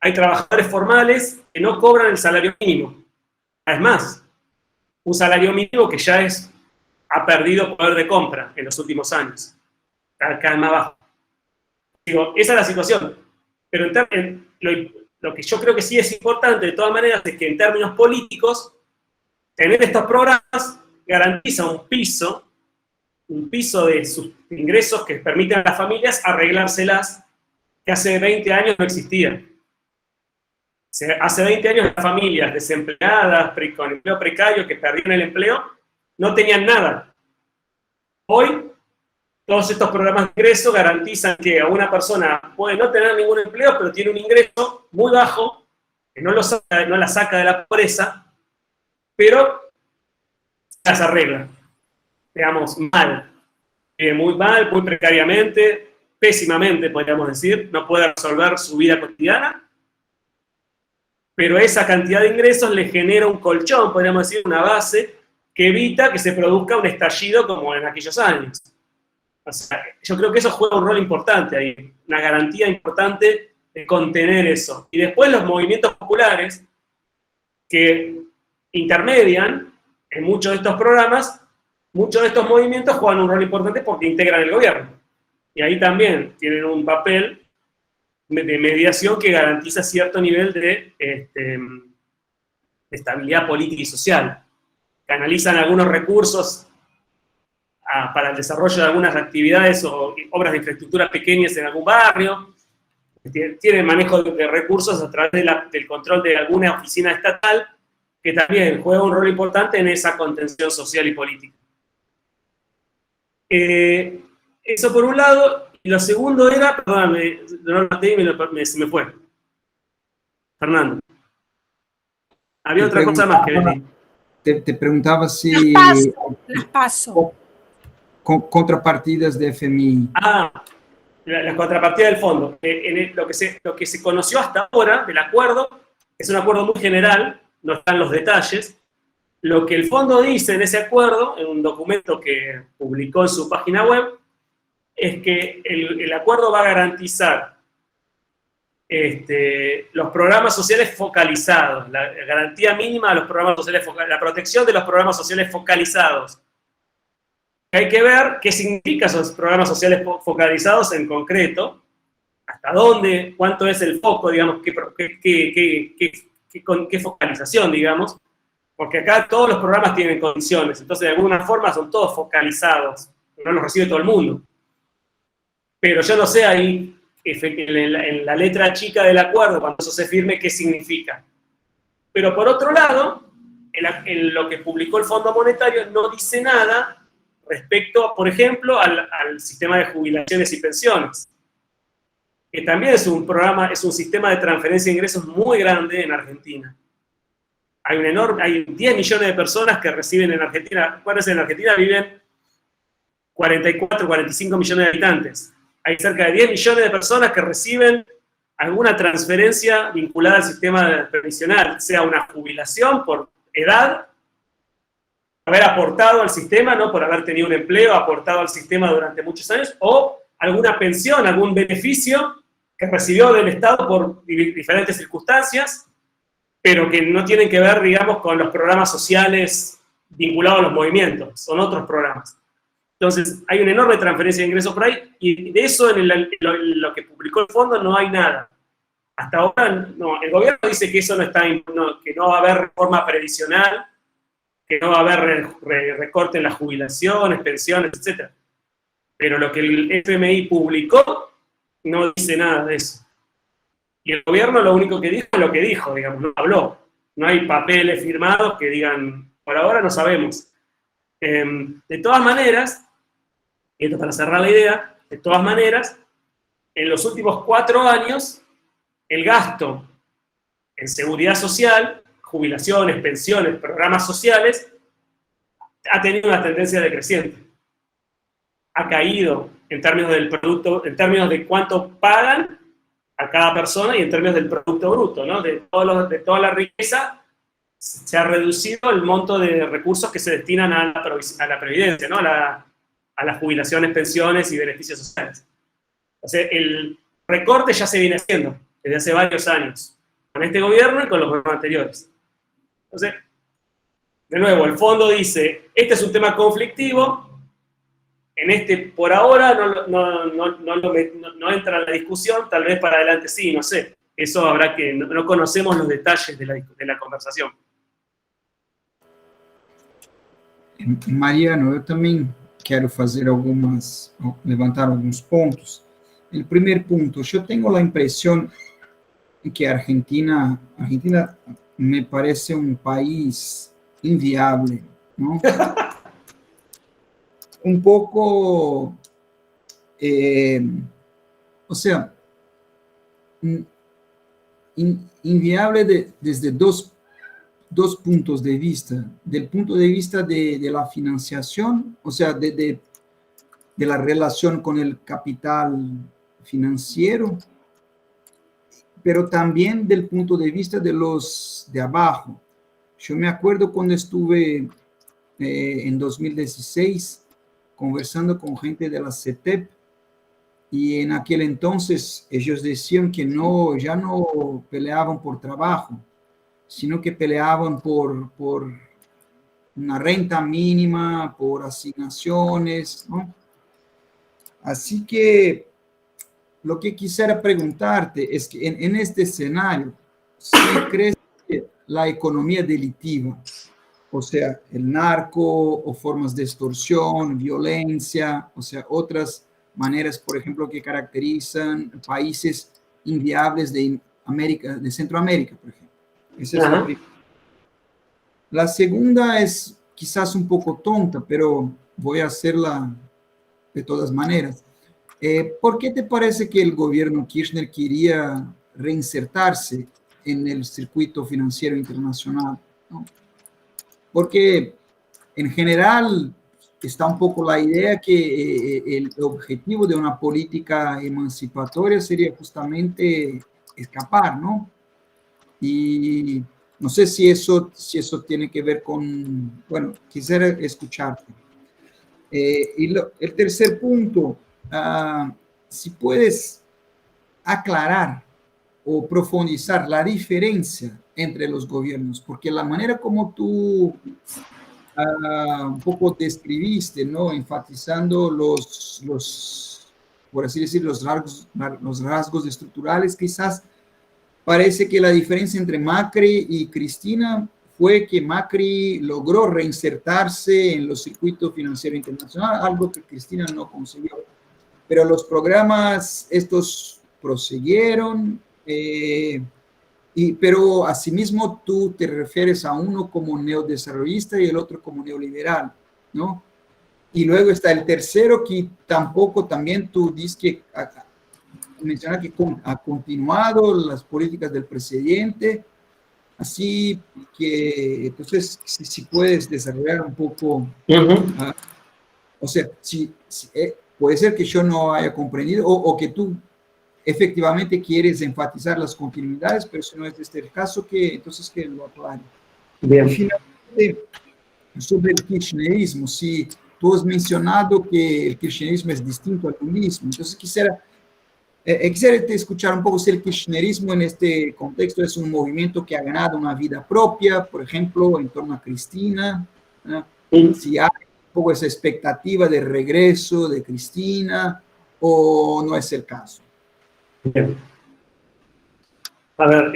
Hay trabajadores formales que no cobran el salario mínimo. Es más, un salario mínimo que ya ha perdido poder de compra en los últimos años. Está cada vez más bajo. Digo, esa es la situación. Pero lo que yo creo que sí es importante, de todas maneras, es que en términos políticos, tener estos programas garantiza un piso de sus ingresos que permiten a las familias arreglárselas, que hace 20 años no existía. Hace 20 años las familias desempleadas, con empleo precario, que perdieron el empleo, no tenían nada. Hoy, todos estos programas de ingreso garantizan que a una persona puede no tener ningún empleo, pero tiene un ingreso muy bajo, que no la saca de la pobreza, pero las arregla. Digamos, mal. Muy mal, muy precariamente, pésimamente, podríamos decir. No puede resolver su vida cotidiana, pero esa cantidad de ingresos le genera un colchón, podríamos decir, una base, que evita que se produzca un estallido como en aquellos años. O sea, yo creo que eso juega un rol importante ahí, una garantía importante de contener eso. Y después los movimientos populares que intermedian en muchos de estos programas, muchos de estos movimientos juegan un rol importante porque integran el gobierno. Y ahí también tienen un papel de mediación que garantiza cierto nivel de estabilidad política y social. Canalizan algunos recursos para el desarrollo de algunas actividades o obras de infraestructura pequeñas en algún barrio. Tienen manejo de recursos a través del control de alguna oficina estatal, que también juega un rol importante en esa contención social y política. Eso por un lado. Y lo segundo era, perdóname, no lo noté y se me fue. Fernando. Había otra cosa más que decir. Te preguntaba si... Las paso. Contrapartidas de FMI. La contrapartida del fondo. Lo que se conoció hasta ahora del acuerdo es un acuerdo muy general, no están los detalles. Lo que el fondo dice en ese acuerdo, en un documento que publicó en su página web, es que el acuerdo va a garantizar los programas sociales focalizados, la garantía mínima de los programas sociales focalizados, la protección de los programas sociales focalizados. Hay que ver qué significan esos programas sociales focalizados en concreto, hasta dónde, cuánto es el foco, digamos, qué focalización, digamos, porque acá todos los programas tienen condiciones, entonces de alguna forma son todos focalizados, no los recibe todo el mundo. Pero yo no sé ahí, en la letra chica del acuerdo, cuando eso se firme, qué significa. Pero por otro lado, en lo que publicó el Fondo Monetario no dice nada respecto, por ejemplo, al sistema de jubilaciones y pensiones, que también es un sistema de transferencia de ingresos muy grande en Argentina. Hay 10 millones de personas que reciben en Argentina. Acuérdense, en Argentina viven 44, 45 millones de habitantes. Hay cerca de 10 millones de personas que reciben alguna transferencia vinculada al sistema previsional, sea una jubilación por edad, haber aportado al sistema, ¿no? Por haber tenido un empleo, aportado al sistema durante muchos años, o alguna pensión, algún beneficio que recibió del Estado por diferentes circunstancias, pero que no tienen que ver, digamos, con los programas sociales vinculados a los movimientos, son otros programas. Entonces, hay una enorme transferencia de ingresos por ahí, y de eso en lo que publicó el fondo no hay nada. Hasta ahora, no, el gobierno dice que eso que no va a haber reforma previsional, que no va a haber recorte en las jubilaciones, pensiones, etc. pero lo que el FMI publicó no dice nada de eso. Y el gobierno lo único que dijo es lo que dijo, digamos, no habló. No hay papeles firmados que digan, por ahora no sabemos. De todas maneras, y esto para cerrar la idea, de todas maneras, en los últimos 4 años, el gasto en seguridad social, jubilaciones, pensiones, programas sociales, ha tenido una tendencia decreciente. Ha caído en términos del producto, en términos de cuánto pagan a cada persona y en términos del producto bruto, ¿no? De toda la riqueza se ha reducido el monto de recursos que se destinan a la previdencia, ¿no? A las jubilaciones, pensiones y beneficios sociales. O sea, el recorte ya se viene haciendo desde hace varios años, con este gobierno y con los gobiernos anteriores. Entonces, de nuevo, el fondo dice, este es un tema conflictivo, por ahora no entra en la discusión, tal vez para adelante sí, no sé. Eso habrá que, no conocemos los detalles de la conversación. Mariano, eu também quero levantar alguns pontos. O primeiro ponto, eu tenho a impressão que a Argentina me parece um país inviável, não? Un poco, o sea, inviable desde dos puntos de vista. Del punto de vista de la financiación, o sea, de la relación con el capital financiero, pero también del punto de vista de los de abajo. Yo me acuerdo cuando estuve en 2016, conversando con gente de la CETEP, y en aquel entonces ellos decían que ya no peleaban por trabajo, sino que peleaban por una renta mínima, por asignaciones, ¿no? Así que lo que quisiera preguntarte es que en este escenario, ¿sí crees que la economía delictiva, o sea, el narco o formas de extorsión, violencia, o sea, otras maneras, por ejemplo, que caracterizan países inviables de Centroamérica, por ejemplo? Esa es la primera. La segunda es quizás un poco tonta, pero voy a hacerla de todas maneras. ¿Por qué te parece que el gobierno Kirchner quería reinsertarse en el circuito financiero internacional, ¿no? Porque en general está un poco la idea que el objetivo de una política emancipatoria sería justamente escapar, ¿no? Y no sé si eso tiene que ver con, bueno, quisiera escucharte. Y el tercer punto, si puedes aclarar o profundizar la diferencia entre los gobiernos, porque la manera como tú un poco describiste, ¿no? Enfatizando por así decir, los rasgos estructurales, quizás parece que la diferencia entre Macri y Cristina fue que Macri logró reinsertarse en los circuitos financieros internacionales, algo que Cristina no consiguió. Pero los programas estos prosiguieron, pero asimismo tú te refieres a uno como neodesarrollista y el otro como neoliberal, ¿no? Y luego está el tercero que también tú dices que menciona que ha continuado las políticas del presidente, así que entonces si puedes desarrollar un poco, o sea, puede ser que yo no haya comprendido o que tú efectivamente quieres enfatizar las continuidades, pero si no es este el caso, entonces que lo aclare. Bien. Y finalmente, sobre el kirchnerismo, si tú has mencionado que el kirchnerismo es distinto al lulismo, entonces quisiera escuchar un poco si el kirchnerismo en este contexto es un movimiento que ha ganado una vida propia, por ejemplo, en torno a Cristina, ¿no? Si hay un poco esa expectativa de regreso de Cristina o no es el caso. Bien. A ver,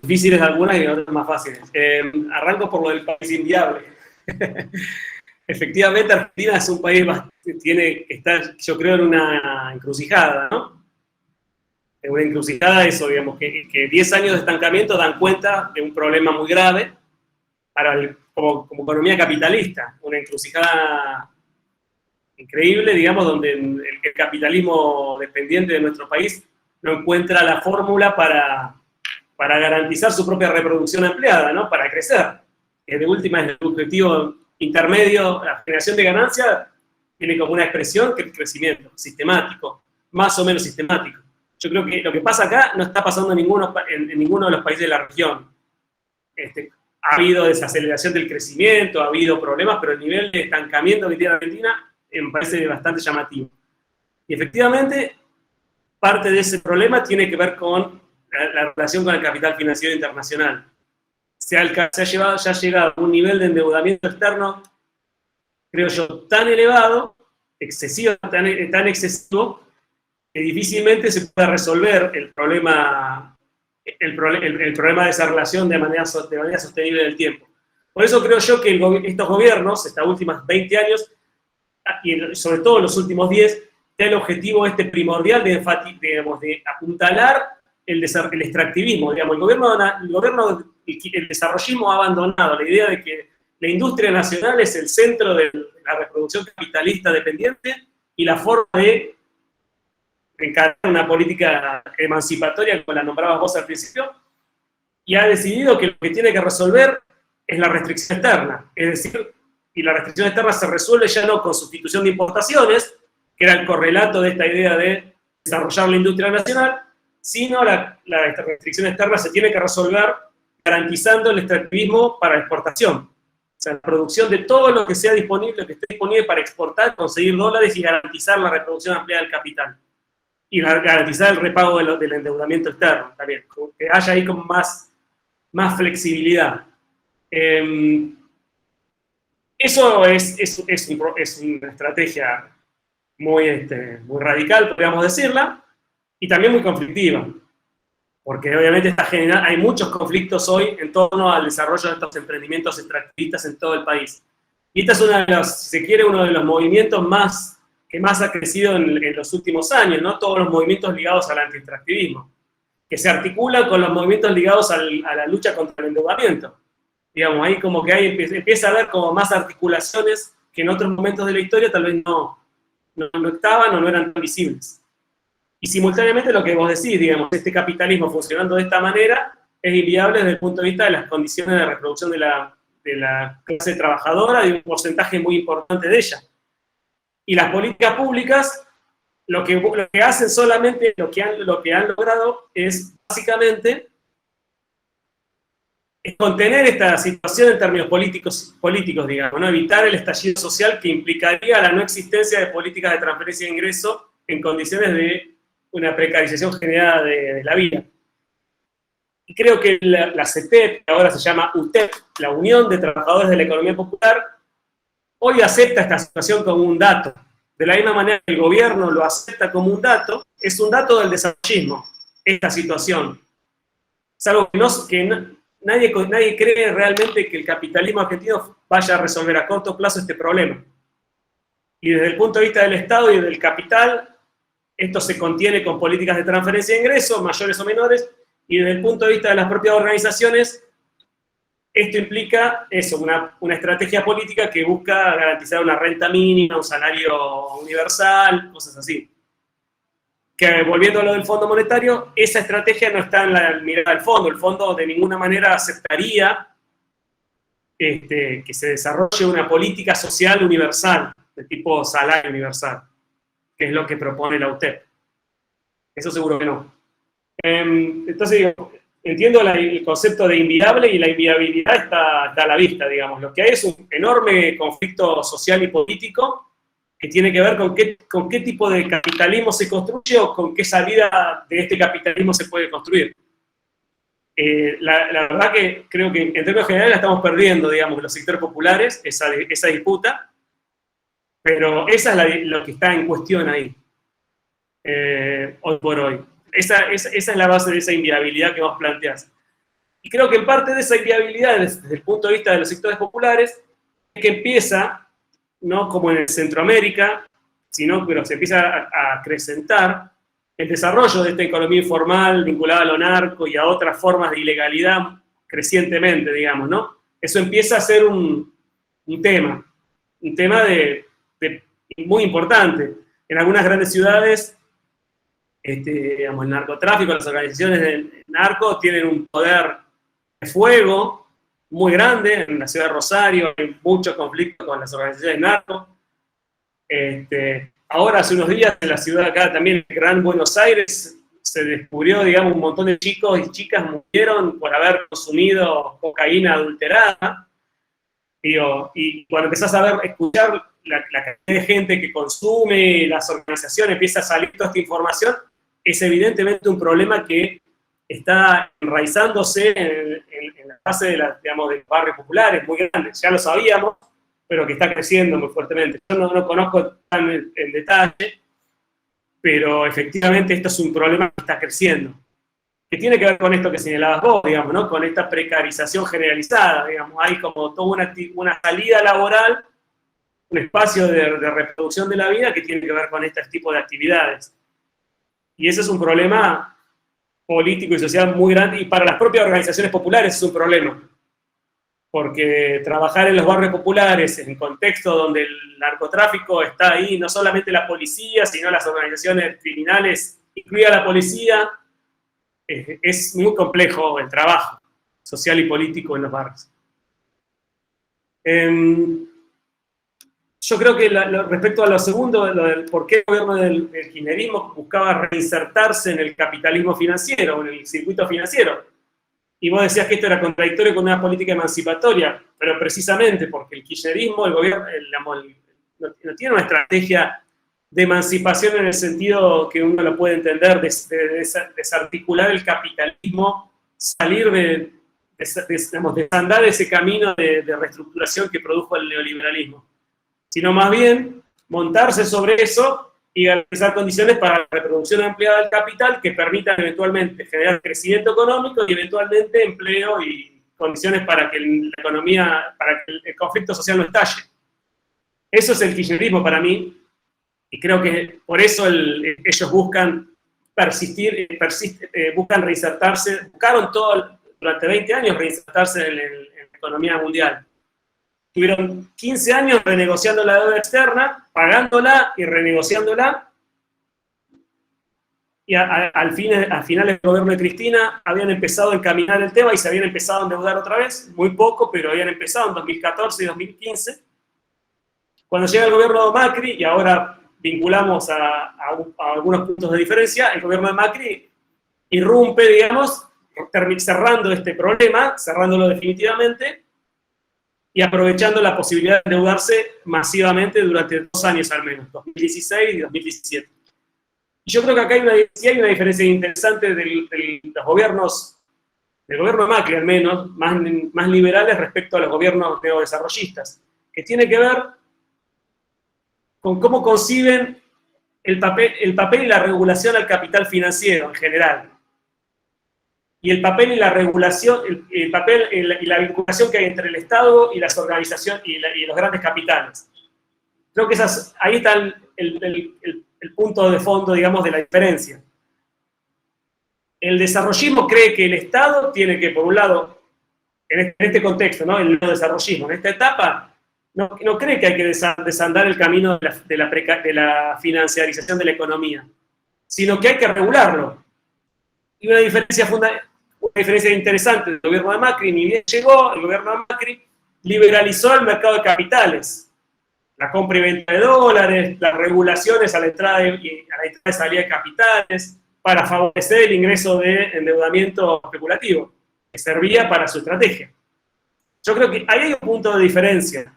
difíciles algunas y otras más fáciles. Arranco por lo del país inviable. efectivamente Argentina es un país que está, yo creo, en una encrucijada, ¿no? En una encrucijada eso, digamos, que 10 años de estancamiento dan cuenta de un problema muy grave como economía capitalista, una encrucijada increíble, digamos, donde el capitalismo dependiente de nuestro país no encuentra la fórmula para garantizar su propia reproducción ampliada, ¿no? Para crecer. De última es el objetivo intermedio, la generación de ganancias tiene como una expresión que el crecimiento sistemático, más o menos sistemático. Yo creo que lo que pasa acá no está pasando en ninguno de los países de la región. Ha habido desaceleración del crecimiento, ha habido problemas, pero el nivel de estancamiento que tiene Argentina me parece bastante llamativo. Y efectivamente, parte de ese problema tiene que ver con la relación con el capital financiero internacional. Se ha llegado a un nivel de endeudamiento externo, creo yo, tan elevado, excesivo, tan excesivo, que difícilmente se pueda resolver el problema de esa relación de manera sostenible en el tiempo. Por eso creo yo que estos gobiernos, estas últimas 20 años, y sobre todo los últimos 10, tienen el objetivo primordial de apuntalar el extractivismo. Digamos, el desarrollismo ha abandonado la idea de que la industria nacional es el centro de la reproducción capitalista dependiente y la forma de encarar una política emancipatoria, como la nombrabas vos al principio, y ha decidido que lo que tiene que resolver es la restricción externa. Es decir, y la restricción externa se resuelve ya no con sustitución de importaciones, que era el correlato de esta idea de desarrollar la industria nacional, sino la restricción externa se tiene que resolver garantizando el extractivismo para exportación. O sea, la producción de todo lo que sea disponible, que esté disponible para exportar, conseguir dólares y garantizar la reproducción ampliada del capital. Y garantizar el repago del endeudamiento externo también, que haya ahí como más flexibilidad. Eso es una estrategia muy radical, podríamos decirla, y también muy conflictiva, porque obviamente hay muchos conflictos hoy en torno al desarrollo de estos emprendimientos extractivistas en todo el país. Y esta es si se quiere, uno de los movimientos que más ha crecido en los últimos años, ¿no? Todos los movimientos ligados al antiextractivismo, que se articulan con los movimientos ligados a la lucha contra el endeudamiento. Digamos, ahí como que empieza a haber como más articulaciones que en otros momentos de la historia tal vez no estaban o no eran tan visibles. Y simultáneamente lo que vos decís, digamos, este capitalismo funcionando de esta manera es inviable desde el punto de vista de las condiciones de reproducción de la clase trabajadora, de un porcentaje muy importante de ella. Y las políticas públicas, lo que hacen solamente, lo que han logrado es básicamente es contener esta situación en términos políticos, digamos, ¿no? Evitar el estallido social que implicaría la no existencia de políticas de transferencia de ingreso en condiciones de una precarización generada de la vida. Y creo que la CETEP, que ahora se llama UTEP, la Unión de Trabajadores de la Economía Popular, hoy acepta esta situación como un dato. De la misma manera que el gobierno lo acepta como un dato, es un dato del desarrollismo, esta situación. Es algo que nadie cree realmente que el capitalismo argentino vaya a resolver a corto plazo este problema. Y desde el punto de vista del Estado y del capital, esto se contiene con políticas de transferencia de ingresos, mayores o menores, y desde el punto de vista de las propias organizaciones, esto implica eso, una estrategia política que busca garantizar una renta mínima, un salario universal, cosas así. Que volviendo a lo del Fondo Monetario, esa estrategia no está en la mirada del fondo. El fondo de ninguna manera aceptaría que se desarrolle una política social universal, de tipo salario universal, que es lo que propone la UTEP. Eso seguro que no. Entonces, digo, entiendo el concepto de inviable y la inviabilidad está a la vista, digamos. Lo que hay es un enorme conflicto social y político que tiene que ver con qué tipo de capitalismo se construye o con qué salida de este capitalismo se puede construir. La verdad que creo que en términos generales la estamos perdiendo, digamos, los sectores populares, esa disputa, pero esa es lo que está en cuestión ahí, hoy por hoy. Esa es la base de esa inviabilidad que vos planteás. Y creo que en parte de esa inviabilidad, desde el punto de vista de los sectores populares, es que empieza no como en Centroamérica, sino que se empieza a acrecentar el desarrollo de esta economía informal vinculada a lo narco y a otras formas de ilegalidad crecientemente, digamos, ¿no? Eso empieza a ser un tema muy importante. En algunas grandes ciudades, digamos, el narcotráfico, las organizaciones de narco tienen un poder de fuego muy grande. En la ciudad de Rosario hay muchos conflictos con las organizaciones de narco. Ahora, hace unos días, en la ciudad acá también, en Gran Buenos Aires, se descubrió, digamos, un montón de chicos y chicas murieron por haber consumido cocaína adulterada. Y cuando empezás a escuchar la cantidad de gente que consume, las organizaciones, empieza a salir toda esta información, es evidentemente un problema que está enraizándose en la base de los barrios populares, muy grandes. Ya lo sabíamos, pero que está creciendo muy fuertemente. Yo no conozco tan en detalle, pero efectivamente esto es un problema que está creciendo, que tiene que ver con esto que señalabas vos, digamos, ¿no? Con esta precarización generalizada, digamos, hay como toda una salida laboral, un espacio de reproducción de la vida que tiene que ver con este tipo de actividades. Y ese es un problema político y social muy grande, y para las propias organizaciones populares es un problema. Porque trabajar en los barrios populares, en contextos donde el narcotráfico está ahí, no solamente la policía, sino las organizaciones criminales, incluida la policía, es muy complejo el trabajo social y político en los barrios. Yo creo que respecto a lo segundo, por qué el gobierno del kirchnerismo buscaba reinsertarse en el capitalismo financiero, en el circuito financiero, y vos decías que esto era contradictorio con una política emancipatoria, pero precisamente porque el kirchnerismo, el gobierno, no tiene una estrategia de emancipación en el sentido que uno lo puede entender, de desarticular el capitalismo, salir desandar ese camino de reestructuración que produjo el neoliberalismo, sino más bien montarse sobre eso y garantizar condiciones para la reproducción ampliada del capital que permitan eventualmente generar crecimiento económico y eventualmente empleo y condiciones para que la economía, para que el conflicto social no estalle. Eso es el kirchnerismo para mí, y creo que por eso ellos buscan persistir, buscan reinsertarse, buscaron durante 20 años reinsertarse en la economía mundial. Tuvieron 15 años renegociando la deuda externa, pagándola y renegociándola. Y a finales del gobierno de Cristina habían empezado a encaminar el tema y se habían empezado a endeudar otra vez, muy poco, pero habían empezado en 2014 y 2015. Cuando llega el gobierno de Macri, y ahora vinculamos a algunos puntos de diferencia, el gobierno de Macri irrumpe, digamos, cerrando este problema, cerrándolo definitivamente, y aprovechando la posibilidad de endeudarse masivamente durante 2 años al menos, 2016 y 2017. Y yo creo que acá hay una diferencia interesante de los gobiernos, del gobierno de Macri al menos, más liberales respecto a los gobiernos neodesarrollistas, que tiene que ver con cómo conciben el papel y la regulación al capital financiero en general. Y el papel y la regulación, el papel y la vinculación que hay entre el Estado y las organizaciones y los grandes capitales. Creo que ahí está el punto de fondo, digamos, de la diferencia. El desarrollismo cree que el Estado tiene que, por un lado, en este contexto, ¿no? El desarrollismo, en esta etapa, no cree que hay que desandar el camino de la financiarización de la economía, sino que hay que regularlo. Y una diferencia interesante del gobierno de Macri, ni bien llegó, el gobierno de Macri liberalizó el mercado de capitales, la compra y venta de dólares, las regulaciones a la entrada y salida de capitales, para favorecer el ingreso de endeudamiento especulativo, que servía para su estrategia. Yo creo que ahí hay un punto de diferencia.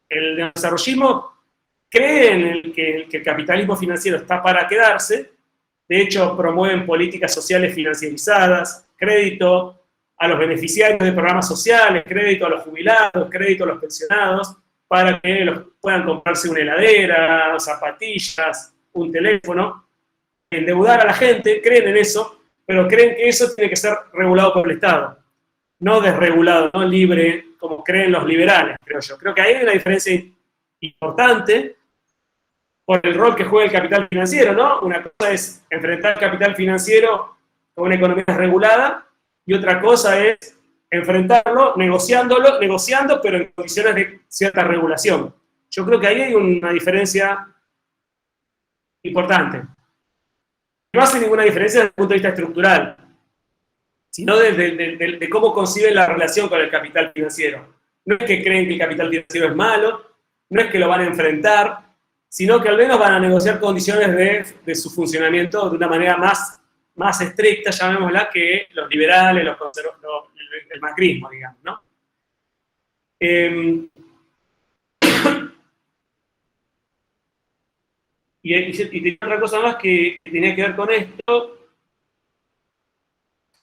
El desarrollismo cree en que el capitalismo financiero está para quedarse. De hecho, promueven políticas sociales financiarizadas, crédito a los beneficiarios de programas sociales, crédito a los jubilados, crédito a los pensionados, para que puedan comprarse una heladera, zapatillas, un teléfono. Endeudar a la gente, creen en eso, pero creen que eso tiene que ser regulado por el Estado, no desregulado, no libre, como creen los liberales, creo yo. Creo que ahí hay una diferencia importante por el rol que juega el capital financiero, ¿no? Una cosa es enfrentar el capital financiero con una economía regulada, y otra cosa es enfrentarlo negociando, pero en condiciones de cierta regulación. Yo creo que ahí hay una diferencia importante. No hace ninguna diferencia desde el punto de vista estructural, sino de cómo conciben la relación con el capital financiero. No es que creen que el capital financiero es malo, no es que lo van a enfrentar, sino que al menos van a negociar condiciones de su funcionamiento de una manera más estricta, llamémosla, que los liberales, el macrismo, digamos, ¿no? Y tenía otra cosa más que tenía que ver con esto.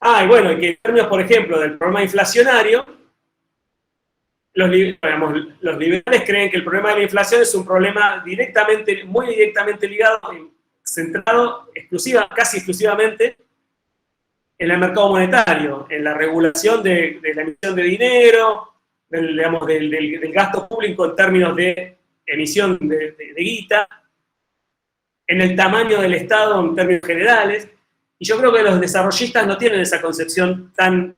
Y bueno, que en términos, por ejemplo, del problema inflacionario, los liberales creen que el problema de la inflación es un problema muy directamente ligado, centrado casi exclusivamente en el mercado monetario, en la regulación de la emisión de dinero, del gasto público en términos de emisión de guita, en el tamaño del Estado en términos generales. Y yo creo que los desarrollistas no tienen esa concepción tan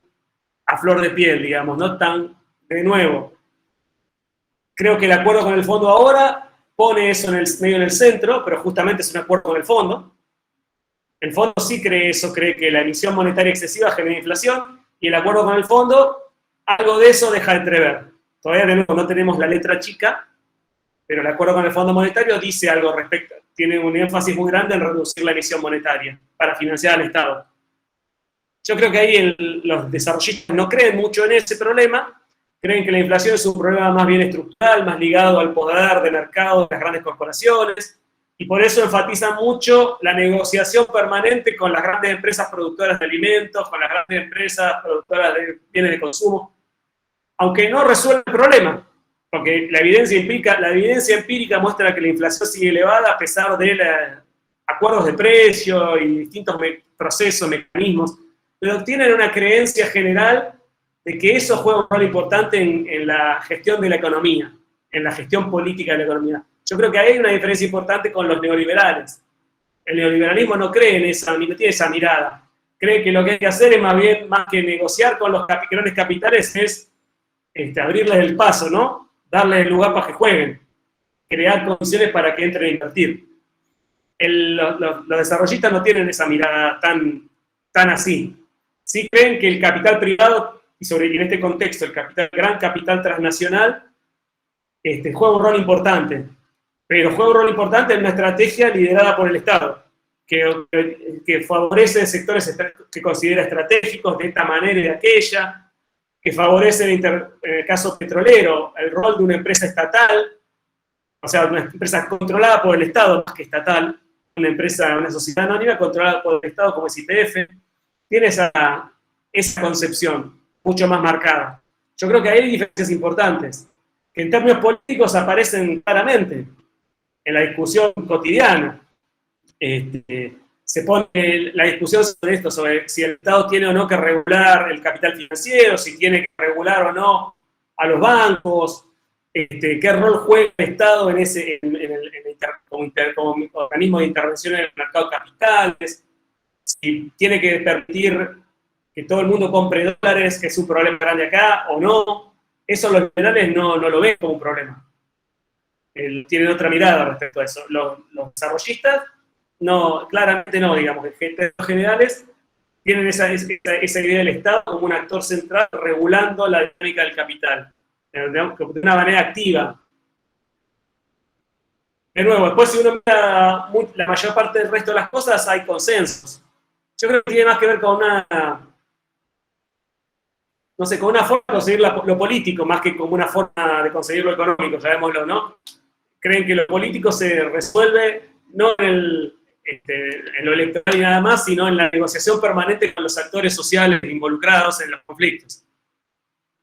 a flor de piel, digamos, no tan de nuevo. Creo que el acuerdo con el fondo ahora pone eso medio en el centro, pero justamente es un acuerdo con el fondo. El fondo sí cree eso, cree que la emisión monetaria excesiva genera inflación, y el acuerdo con el fondo, algo de eso deja de entrever. Todavía no tenemos la letra chica, pero el acuerdo con el Fondo Monetario dice algo respecto, tiene un énfasis muy grande en reducir la emisión monetaria para financiar al Estado. Yo creo que ahí los desarrollistas no creen mucho en ese problema, creen que la inflación es un problema más bien estructural, más ligado al poder de mercado de las grandes corporaciones, y por eso enfatizan mucho la negociación permanente con las grandes empresas productoras de alimentos, con las grandes empresas productoras de bienes de consumo, aunque no resuelve el problema, porque la evidencia empírica muestra que la inflación sigue elevada a pesar de acuerdos de precio y distintos procesos, mecanismos, pero tienen una creencia general de que eso juega un rol importante en la gestión de la economía, en la gestión política de la economía. Yo creo que ahí hay una diferencia importante con los neoliberales. El neoliberalismo no cree en esa, no tiene esa mirada. Cree que lo que hay que hacer es más que negociar con los grandes capitales, es abrirles el paso, ¿no? Darles el lugar para que jueguen, crear condiciones para que entren a invertir. Los desarrollistas no tienen esa mirada tan así. Sí creen que el capital privado, y en este contexto el gran capital transnacional, juega un rol importante, pero juega un rol importante en una estrategia liderada por el Estado, que favorece sectores que considera estratégicos de esta manera y de aquella, que favorece, en el caso petrolero, el rol de una empresa estatal, o sea, una empresa controlada por el Estado más que estatal, una sociedad anónima controlada por el Estado como es YPF, tiene esa concepción mucho más marcada. Yo creo que hay diferencias importantes, que en términos políticos aparecen claramente en la discusión cotidiana. Se pone la discusión sobre esto, sobre si el Estado tiene o no que regular el capital financiero, si tiene que regular o no a los bancos, qué rol juega el Estado como organismo de intervención en el mercado de capitales, si tiene que permitir que todo el mundo compre dólares, que es un problema grande acá, o no. Eso los liberales no lo ven como un problema. Tienen otra mirada respecto a eso. Los desarrollistas, no, claramente no, digamos, en términos generales, tienen esa idea del Estado como un actor central regulando la dinámica del capital, de una manera activa. De nuevo, después si uno mira la mayor parte del resto de las cosas, hay consensos. Yo creo que tiene más que ver con una forma de conseguir lo político, más que como una forma de conseguir lo económico, llamémoslo, ¿no? Creen que lo político se resuelve no en lo electoral y nada más, sino en la negociación permanente con los actores sociales involucrados en los conflictos.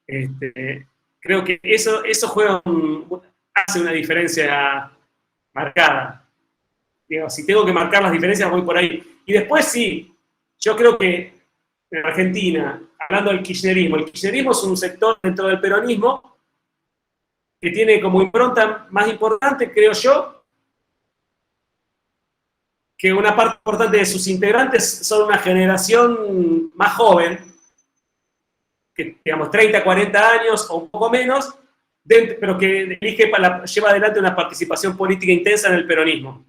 Creo que eso hace una diferencia marcada. Digo, si tengo que marcar las diferencias, voy por ahí. Y después sí, yo creo que en Argentina, hablando del kirchnerismo, el kirchnerismo es un sector dentro del peronismo que tiene como impronta más importante, creo yo, que una parte importante de sus integrantes son una generación más joven, que digamos 30, 40 años o un poco menos, pero que lleva adelante una participación política intensa en el peronismo.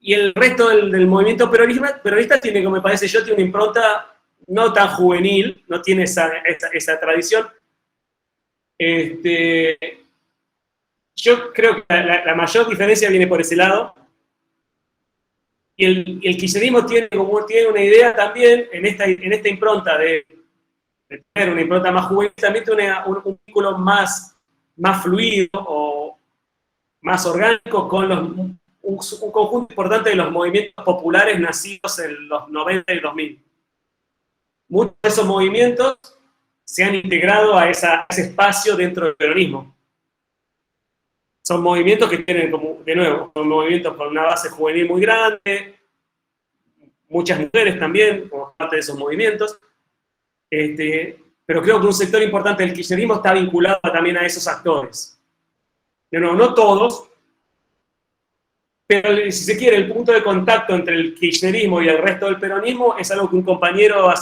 Y el resto del movimiento peronista tiene, como me parece yo, tiene una impronta no tan juvenil, no tiene esa tradición. Yo creo que la mayor diferencia viene por ese lado. Y el kirchnerismo tiene una idea también, en esta impronta de tener una impronta más juvenil, también tiene un vínculo más fluido o más orgánico con un conjunto importante de los movimientos populares nacidos en los 90 y 2000. Muchos de esos movimientos se han integrado a ese espacio dentro del peronismo. Son movimientos que tienen, de nuevo, son movimientos con una base juvenil muy grande, muchas mujeres también, como parte de esos movimientos, pero creo que un sector importante del kirchnerismo está vinculado también a esos actores. De nuevo, no todos, pero si se quiere, el punto de contacto entre el kirchnerismo y el resto del peronismo es algo que un compañero,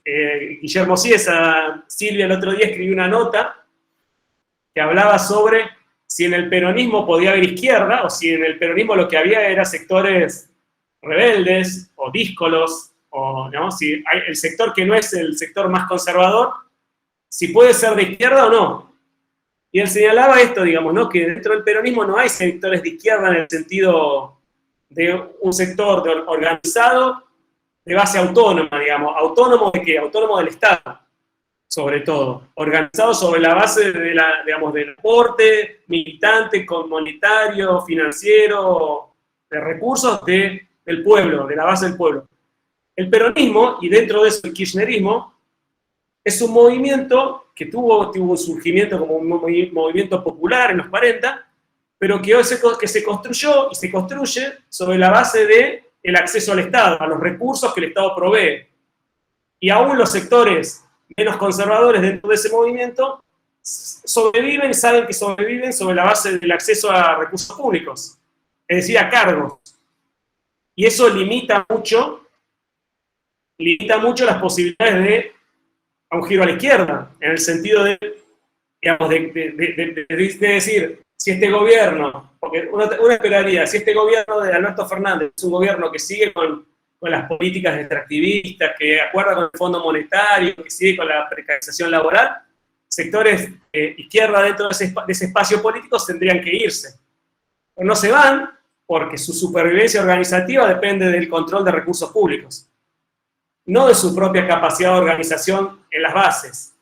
Guillermo Ciesa, Silvia, el otro día escribió una nota que hablaba sobre si en el peronismo podía haber izquierda, o si en el peronismo lo que había era sectores rebeldes, o díscolos, o ¿no? Si hay el sector que no es el sector más conservador, si puede ser de izquierda o no. Y él señalaba esto, digamos, ¿no? Que dentro del peronismo no hay sectores de izquierda en el sentido de un sector organizado de base autónoma, digamos. ¿Autónomo de qué? Autónomo del Estado, sobre todo. Organizado sobre la base de del aporte militante, comunitario, financiero, de recursos del pueblo, de la base del pueblo. El peronismo, y dentro de eso el kirchnerismo, es un movimiento que tuvo un surgimiento como un movimiento popular en los 40, pero que se construyó y se construye sobre la base del acceso al Estado, a los recursos que el Estado provee. Y aún los sectores menos conservadores dentro de ese movimiento saben que sobreviven sobre la base del acceso a recursos públicos, es decir, a cargos. Y eso limita mucho las posibilidades a un giro a la izquierda, en el sentido de decir, si este gobierno, porque uno esperaría, si este gobierno de Alberto Fernández es un gobierno que sigue con las políticas extractivistas, que acuerda con el Fondo Monetario, que sigue con la precarización laboral, sectores izquierda dentro de ese espacio político tendrían que irse. Pero no se van porque su supervivencia organizativa depende del control de recursos públicos, no de su propia capacidad de organización en las bases.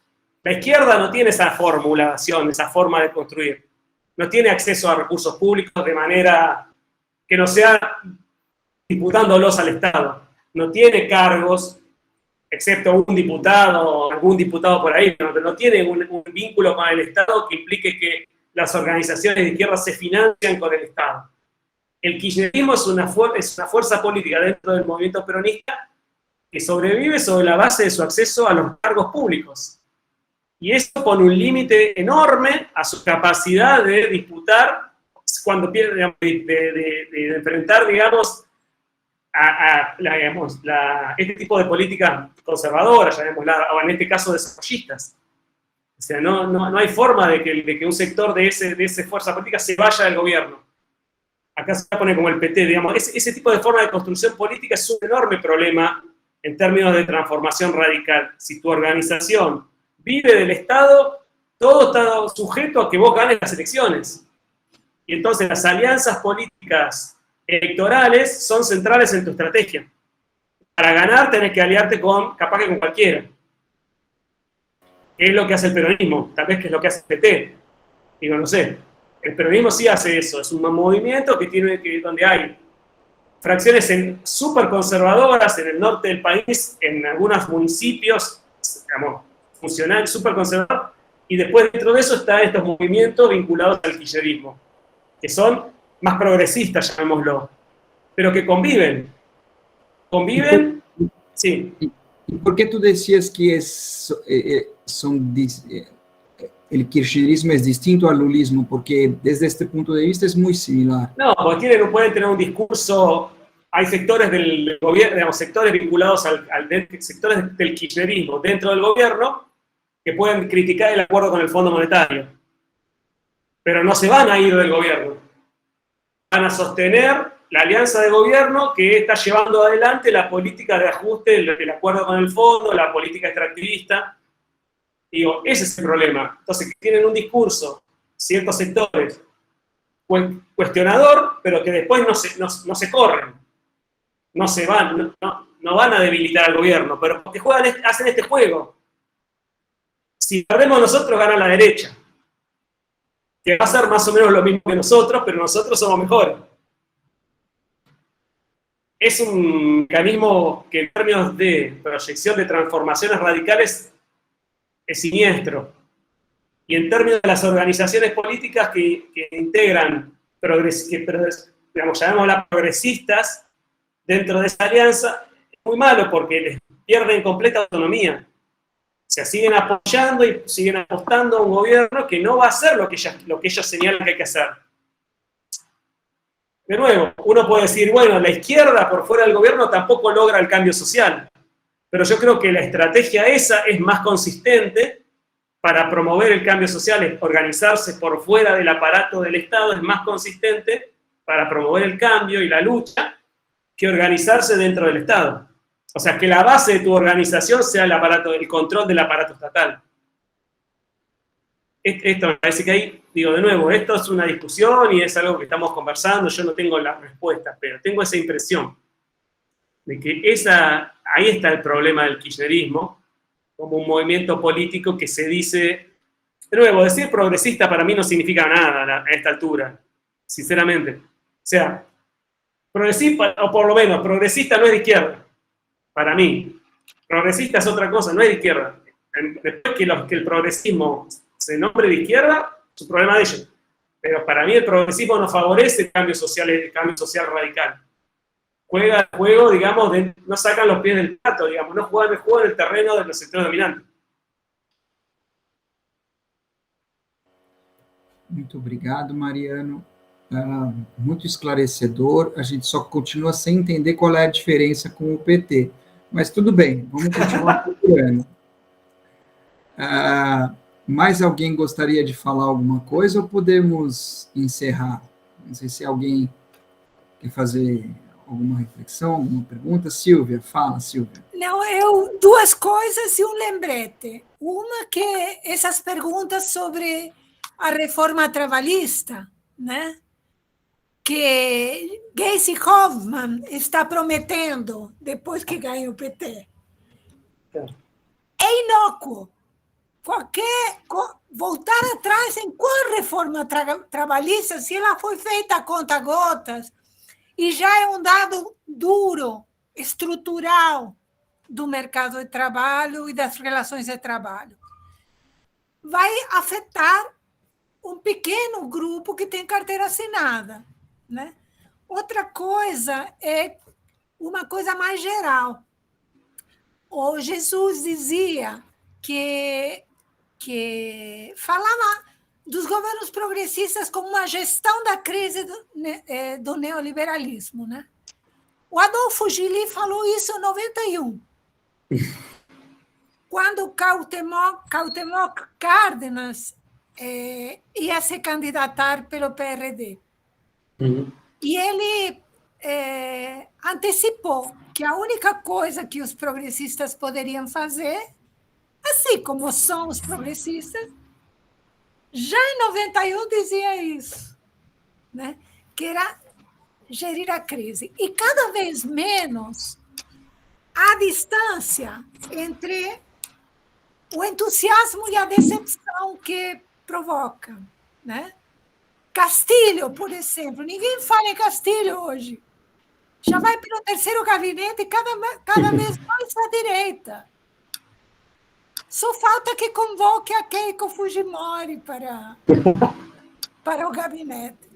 La izquierda no tiene esa formulación, esa forma de construir. No tiene acceso a recursos públicos de manera que no sea disputándolos al Estado. No tiene cargos, excepto un diputado o algún diputado por ahí, pero no tiene un vínculo con el Estado que implique que las organizaciones de izquierda se financian con el Estado. El kirchnerismo es una fuerza política dentro del movimiento peronista que sobrevive sobre la base de su acceso a los cargos públicos. Y esto pone un límite enorme a su capacidad de disputar, cuando pierde, de enfrentar, digamos, este tipo de políticas conservadoras, llamémosla, o en este caso desarrollistas. O sea, no hay forma de que un sector de esa fuerza política se vaya del gobierno. Acá se pone como el PT, digamos. Ese tipo de forma de construcción política es un enorme problema en términos de transformación radical. Si tu organización vive del Estado, todo está sujeto a que vos ganes las elecciones. Y entonces las alianzas políticas electorales son centrales en tu estrategia. Para ganar tenés que aliarte capaz que con cualquiera. ¿Qué es lo que hace el peronismo? Tal vez que es lo que hace el PT. Digo, no sé. El peronismo sí hace eso. Es un movimiento donde hay fracciones súper conservadoras en el norte del país, en algunos municipios, digamos, funcional, súper conservador, y después dentro de eso están estos movimientos vinculados al kirchnerismo, que son más progresistas, llamémoslo, pero que conviven. Conviven, sí. ¿Y por qué tú decías que el kirchnerismo es distinto al lulismo, porque desde este punto de vista es muy similar. No, porque pueden tener un discurso. Hay sectores del gobierno, digamos, sectores vinculados sectores del kirchnerismo dentro del gobierno que pueden criticar el acuerdo con el Fondo Monetario, pero no se van a ir del gobierno. Van a sostener la alianza de gobierno que está llevando adelante la política de ajuste, el acuerdo con el fondo, la política extractivista. Digo, ese es el problema. Entonces, tienen un discurso, ciertos sectores, cuestionador, pero que después no se corren, no se van, no van a debilitar al gobierno, pero porque hacen este juego. Si perdemos nosotros, gana la derecha, que va a ser más o menos lo mismo que nosotros, pero nosotros somos mejores. Es un mecanismo que en términos de proyección de transformaciones radicales es siniestro. Y en términos de las organizaciones políticas que integran, llamémoslas progresistas, dentro de esa alianza, es muy malo porque les pierden completa autonomía. O sea, siguen apoyando y siguen apostando a un gobierno que no va a hacer lo que ellos señalan que hay que hacer. De nuevo, uno puede decir, bueno, la izquierda por fuera del gobierno tampoco logra el cambio social, pero yo creo que la estrategia esa es más consistente para promover el cambio social, es organizarse por fuera del aparato del Estado, es más consistente para promover el cambio y la lucha que organizarse dentro del Estado. O sea, que la base de tu organización sea el control del aparato estatal. Esto me parece que ahí, digo de nuevo, esto es una discusión y es algo que estamos conversando, yo no tengo las respuestas, pero tengo esa impresión de que ahí está el problema del kirchnerismo, como un movimiento político que se dice, de nuevo, decir progresista para mí no significa nada a esta altura, sinceramente. O sea, progresista, o por lo menos, progresista no es de izquierda, para mí. Progresista es otra cosa, no es de izquierda. Después que el progresismo se nombre de izquierda, es un problema de ellos. Pero para mí el progresismo no favorece el cambio social radical. Juega el juego, digamos, no sacan los pies del plato, digamos, no juegan el juego en el terreno de los sectores dominantes. Muito obrigado, Mariano. Muito esclarecedor. A gente só continua sem entender qual é a diferença com o PT. Mas tudo bem, vamos continuar procurando. Mais alguém gostaria de falar alguma coisa ou podemos encerrar? Não sei se alguém quer fazer alguma reflexão, alguma pergunta. Silvia, fala, Silvia. Não, duas coisas e um lembrete. Uma que essas perguntas sobre a reforma trabalhista, né? Que Gleisi Hoffmann está prometendo depois que ganha o PT. É inócuo. Voltar atrás em qual reforma trabalhista, se ela foi feita a conta-gotas, e já é um dado duro, estrutural, do mercado de trabalho e das relações de trabalho. Vai afetar um pequeno grupo que tem carteira assinada, né? Outra coisa é uma coisa mais geral. O Jesus dizia que falava dos governos progressistas como uma gestão da crise do neoliberalismo, né? O Adolfo Gili falou isso em 91, quando Cuauhtémoc Cárdenas ia se candidatar pelo PRD. Uhum. E ele antecipou que a única coisa que os progressistas poderiam fazer, assim como são os progressistas, já em 91 dizia isso, né? Que era gerir a crise. E cada vez menos a distância entre o entusiasmo e a decepção que provoca, né? Castilho, por exemplo, ninguém fala em Castilho hoje. Já vai pelo terceiro gabinete, cada vez mais à direita. Só falta que convoque a Keiko Fujimori para o gabinete.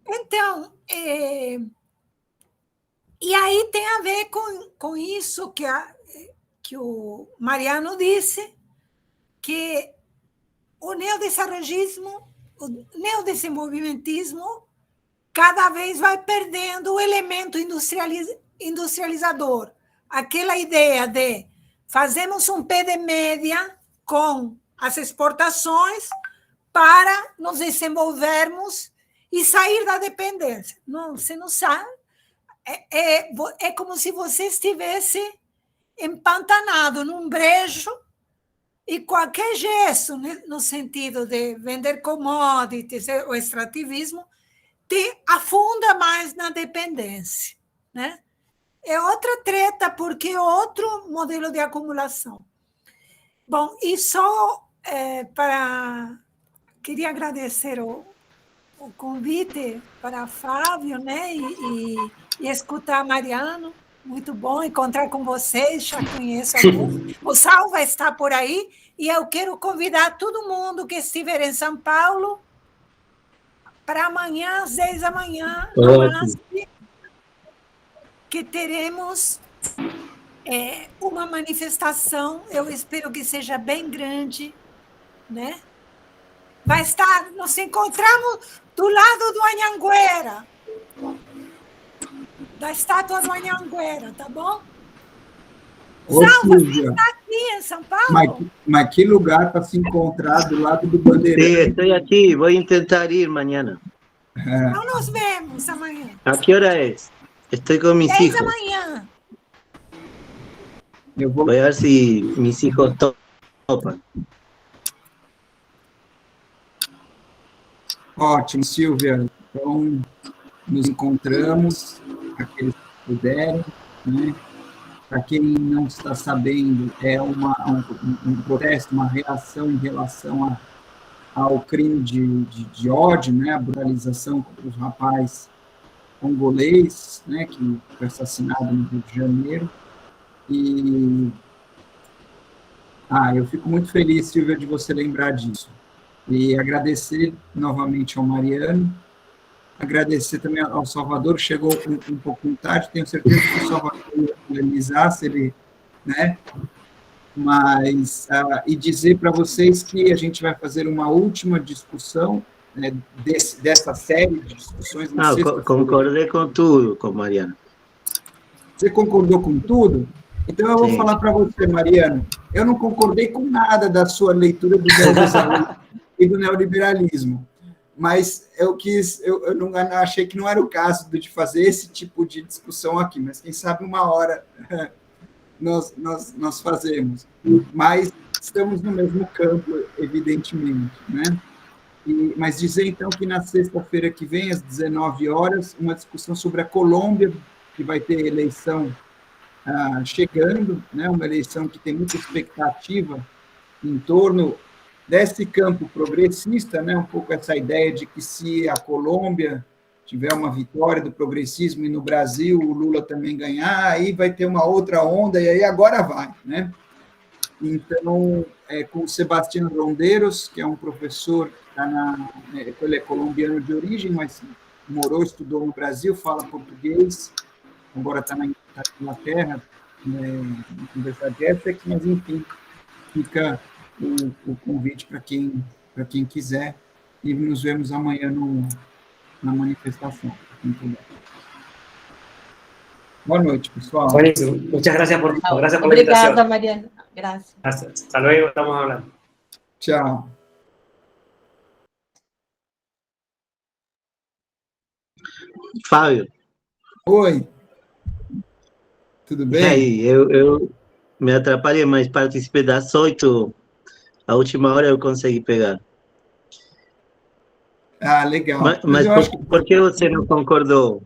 Então, e aí tem a ver com isso que o Mariano disse, que o neodesenvolvimentismo, o neodesenvolvimentismo cada vez vai perdendo o elemento industrializador. Aquela ideia de fazemos um pé de média com as exportações para nos desenvolvermos e sair da dependência. Não, você não sabe. É como se você estivesse empantanado num brejo e qualquer gesto, né, no sentido de vender commodities, o extrativismo, te afunda mais na dependência, né? É outra treta, porque é outro modelo de acumulação. Bom, e só queria agradecer o convite para Fábio, né? E escutar Mariano. Muito bom encontrar com vocês, já conheço alguns. O Sal vai estar por aí, e eu quero convidar todo mundo que estiver em São Paulo para amanhã, às 10 da manhã, no MASP, que teremos uma manifestação, eu espero que seja bem grande, né? Vai estar, nos encontramos do lado do Anhanguera, da estátua do Anhanguera, tá bom? Sal, você está aqui em São Paulo? Mas que lugar para se encontrar do lado do Bandeirante? Sí, estoy aquí, voy a intentar ir mañana. Então nos vemos amanhã. ¿A qué hora es? Estoy con mis 10 hijos. da manhã. Voy a ver si mis hijos topan. Ótimo, Silvia. Então, nos encontramos, aqueles que puderem, né? Para quem não está sabendo, é um protesto, uma reação em relação ao crime de ódio, né? A brutalização contra os rapazes congolês, né? Que foi assassinado no Rio de Janeiro. E eu fico muito feliz, Silvia, de você lembrar disso. E agradecer novamente ao Mariano, agradecer também ao Salvador, chegou um pouco tarde, tenho certeza que o Salvador ia polemizar, se ele, né? Mas, e dizer para vocês que a gente vai fazer uma última discussão, né, dessa série de discussões. Concordei com tudo, com Mariano. Você concordou com tudo? Então eu vou falar para você, Mariano, eu não concordei com nada da sua leitura do neoliberalismo e do neoliberalismo, mas eu não achei que não era o caso de fazer esse tipo de discussão aqui, mas quem sabe uma hora nós fazemos. Mas estamos no mesmo campo, evidentemente, né? Mas dizer, então, que na sexta-feira que vem, às 19 horas, uma discussão sobre a Colômbia, que vai ter eleição chegando, né? Uma eleição que tem muita expectativa em torno desse campo progressista, né? Um pouco essa ideia de que se a Colômbia tiver uma vitória do progressismo e no Brasil o Lula também ganhar, aí vai ter uma outra onda, e aí agora vai, né? Então, com o Sebastián Ronderos, que é um professor, ele é colombiano de origem, mas estudou no Brasil, fala português, agora está na Inglaterra, na Universidade de Essex, mas, enfim, fica o convite para quem quiser, e nos vemos amanhã na manifestação. Muito bem. Boa noite, pessoal. Buenísimo. Muchas gracias por la invitación. Obrigada, Mariana. Gracias. Gracias. Hasta luego, estamos hablando. Tchau. Fábio. Oi. Tudo bem? E aí, eu me atrapalhei, mas participei das 8. A última hora eu consegui pegar. Legal. Mas por que você não concordou?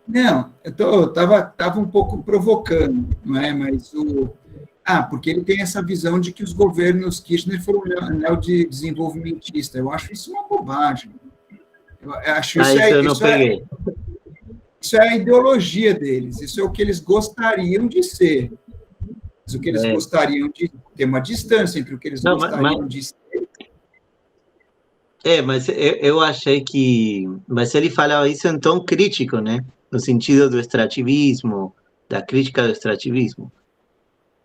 Não, eu estava um pouco provocando, não é? Mas porque ele tem essa visão de que os governos Kirchner foram neodesenvolvimentistas. Eu acho isso uma bobagem. Eu acho isso é a ideologia deles, isso é o que eles gostariam de ser. O que eles gostariam de ter uma distância entre o que eles gostariam de ser. Mas eu achei que... Mas ele falava isso em tom crítico, né? No sentido do extrativismo, da crítica do extrativismo.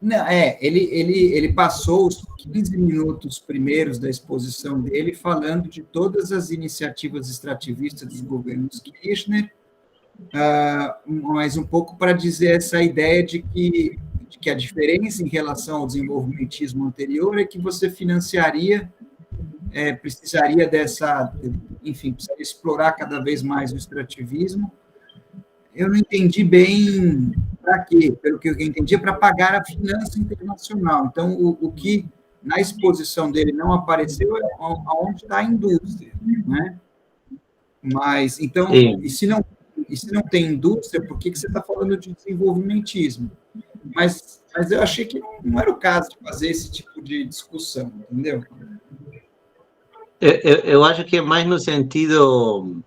Não, ele passou os 15 minutos primeiros da exposição dele falando de todas as iniciativas extrativistas dos governos Kirchner, mas um pouco para dizer essa ideia de que a diferença em relação ao desenvolvimentismo anterior é que você financiaria, precisaria precisaria explorar cada vez mais o extrativismo. Eu não entendi bem para quê. Pelo que eu entendi, é para pagar a finança internacional. Então, o que na exposição dele não apareceu é onde está a indústria, né? Mas, então, e se não tem indústria, por que você está falando de desenvolvimentismo? Mas eu achei que não era o caso de fazer esse tipo de discussão, entendeu? Eu acho que é mais no sentido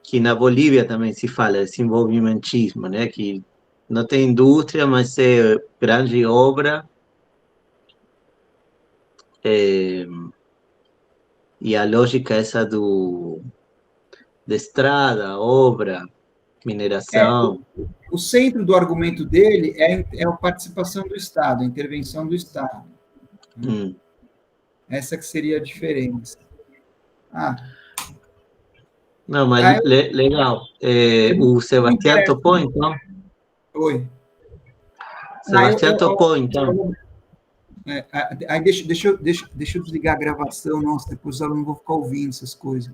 que na Bolívia também se fala de desenvolvimentismo, né? Que não tem indústria, mas é grande obra. E a lógica essa de estrada, obra, mineração. O centro do argumento dele é a participação do Estado, a intervenção do Estado. Essa que seria a diferença. Não, mas legal. O Sebastião topou, então? Oi. Sebastião topou, então. Aí deixa eu desligar a gravação, nossa, depois eu não vou ficar ouvindo essas coisas.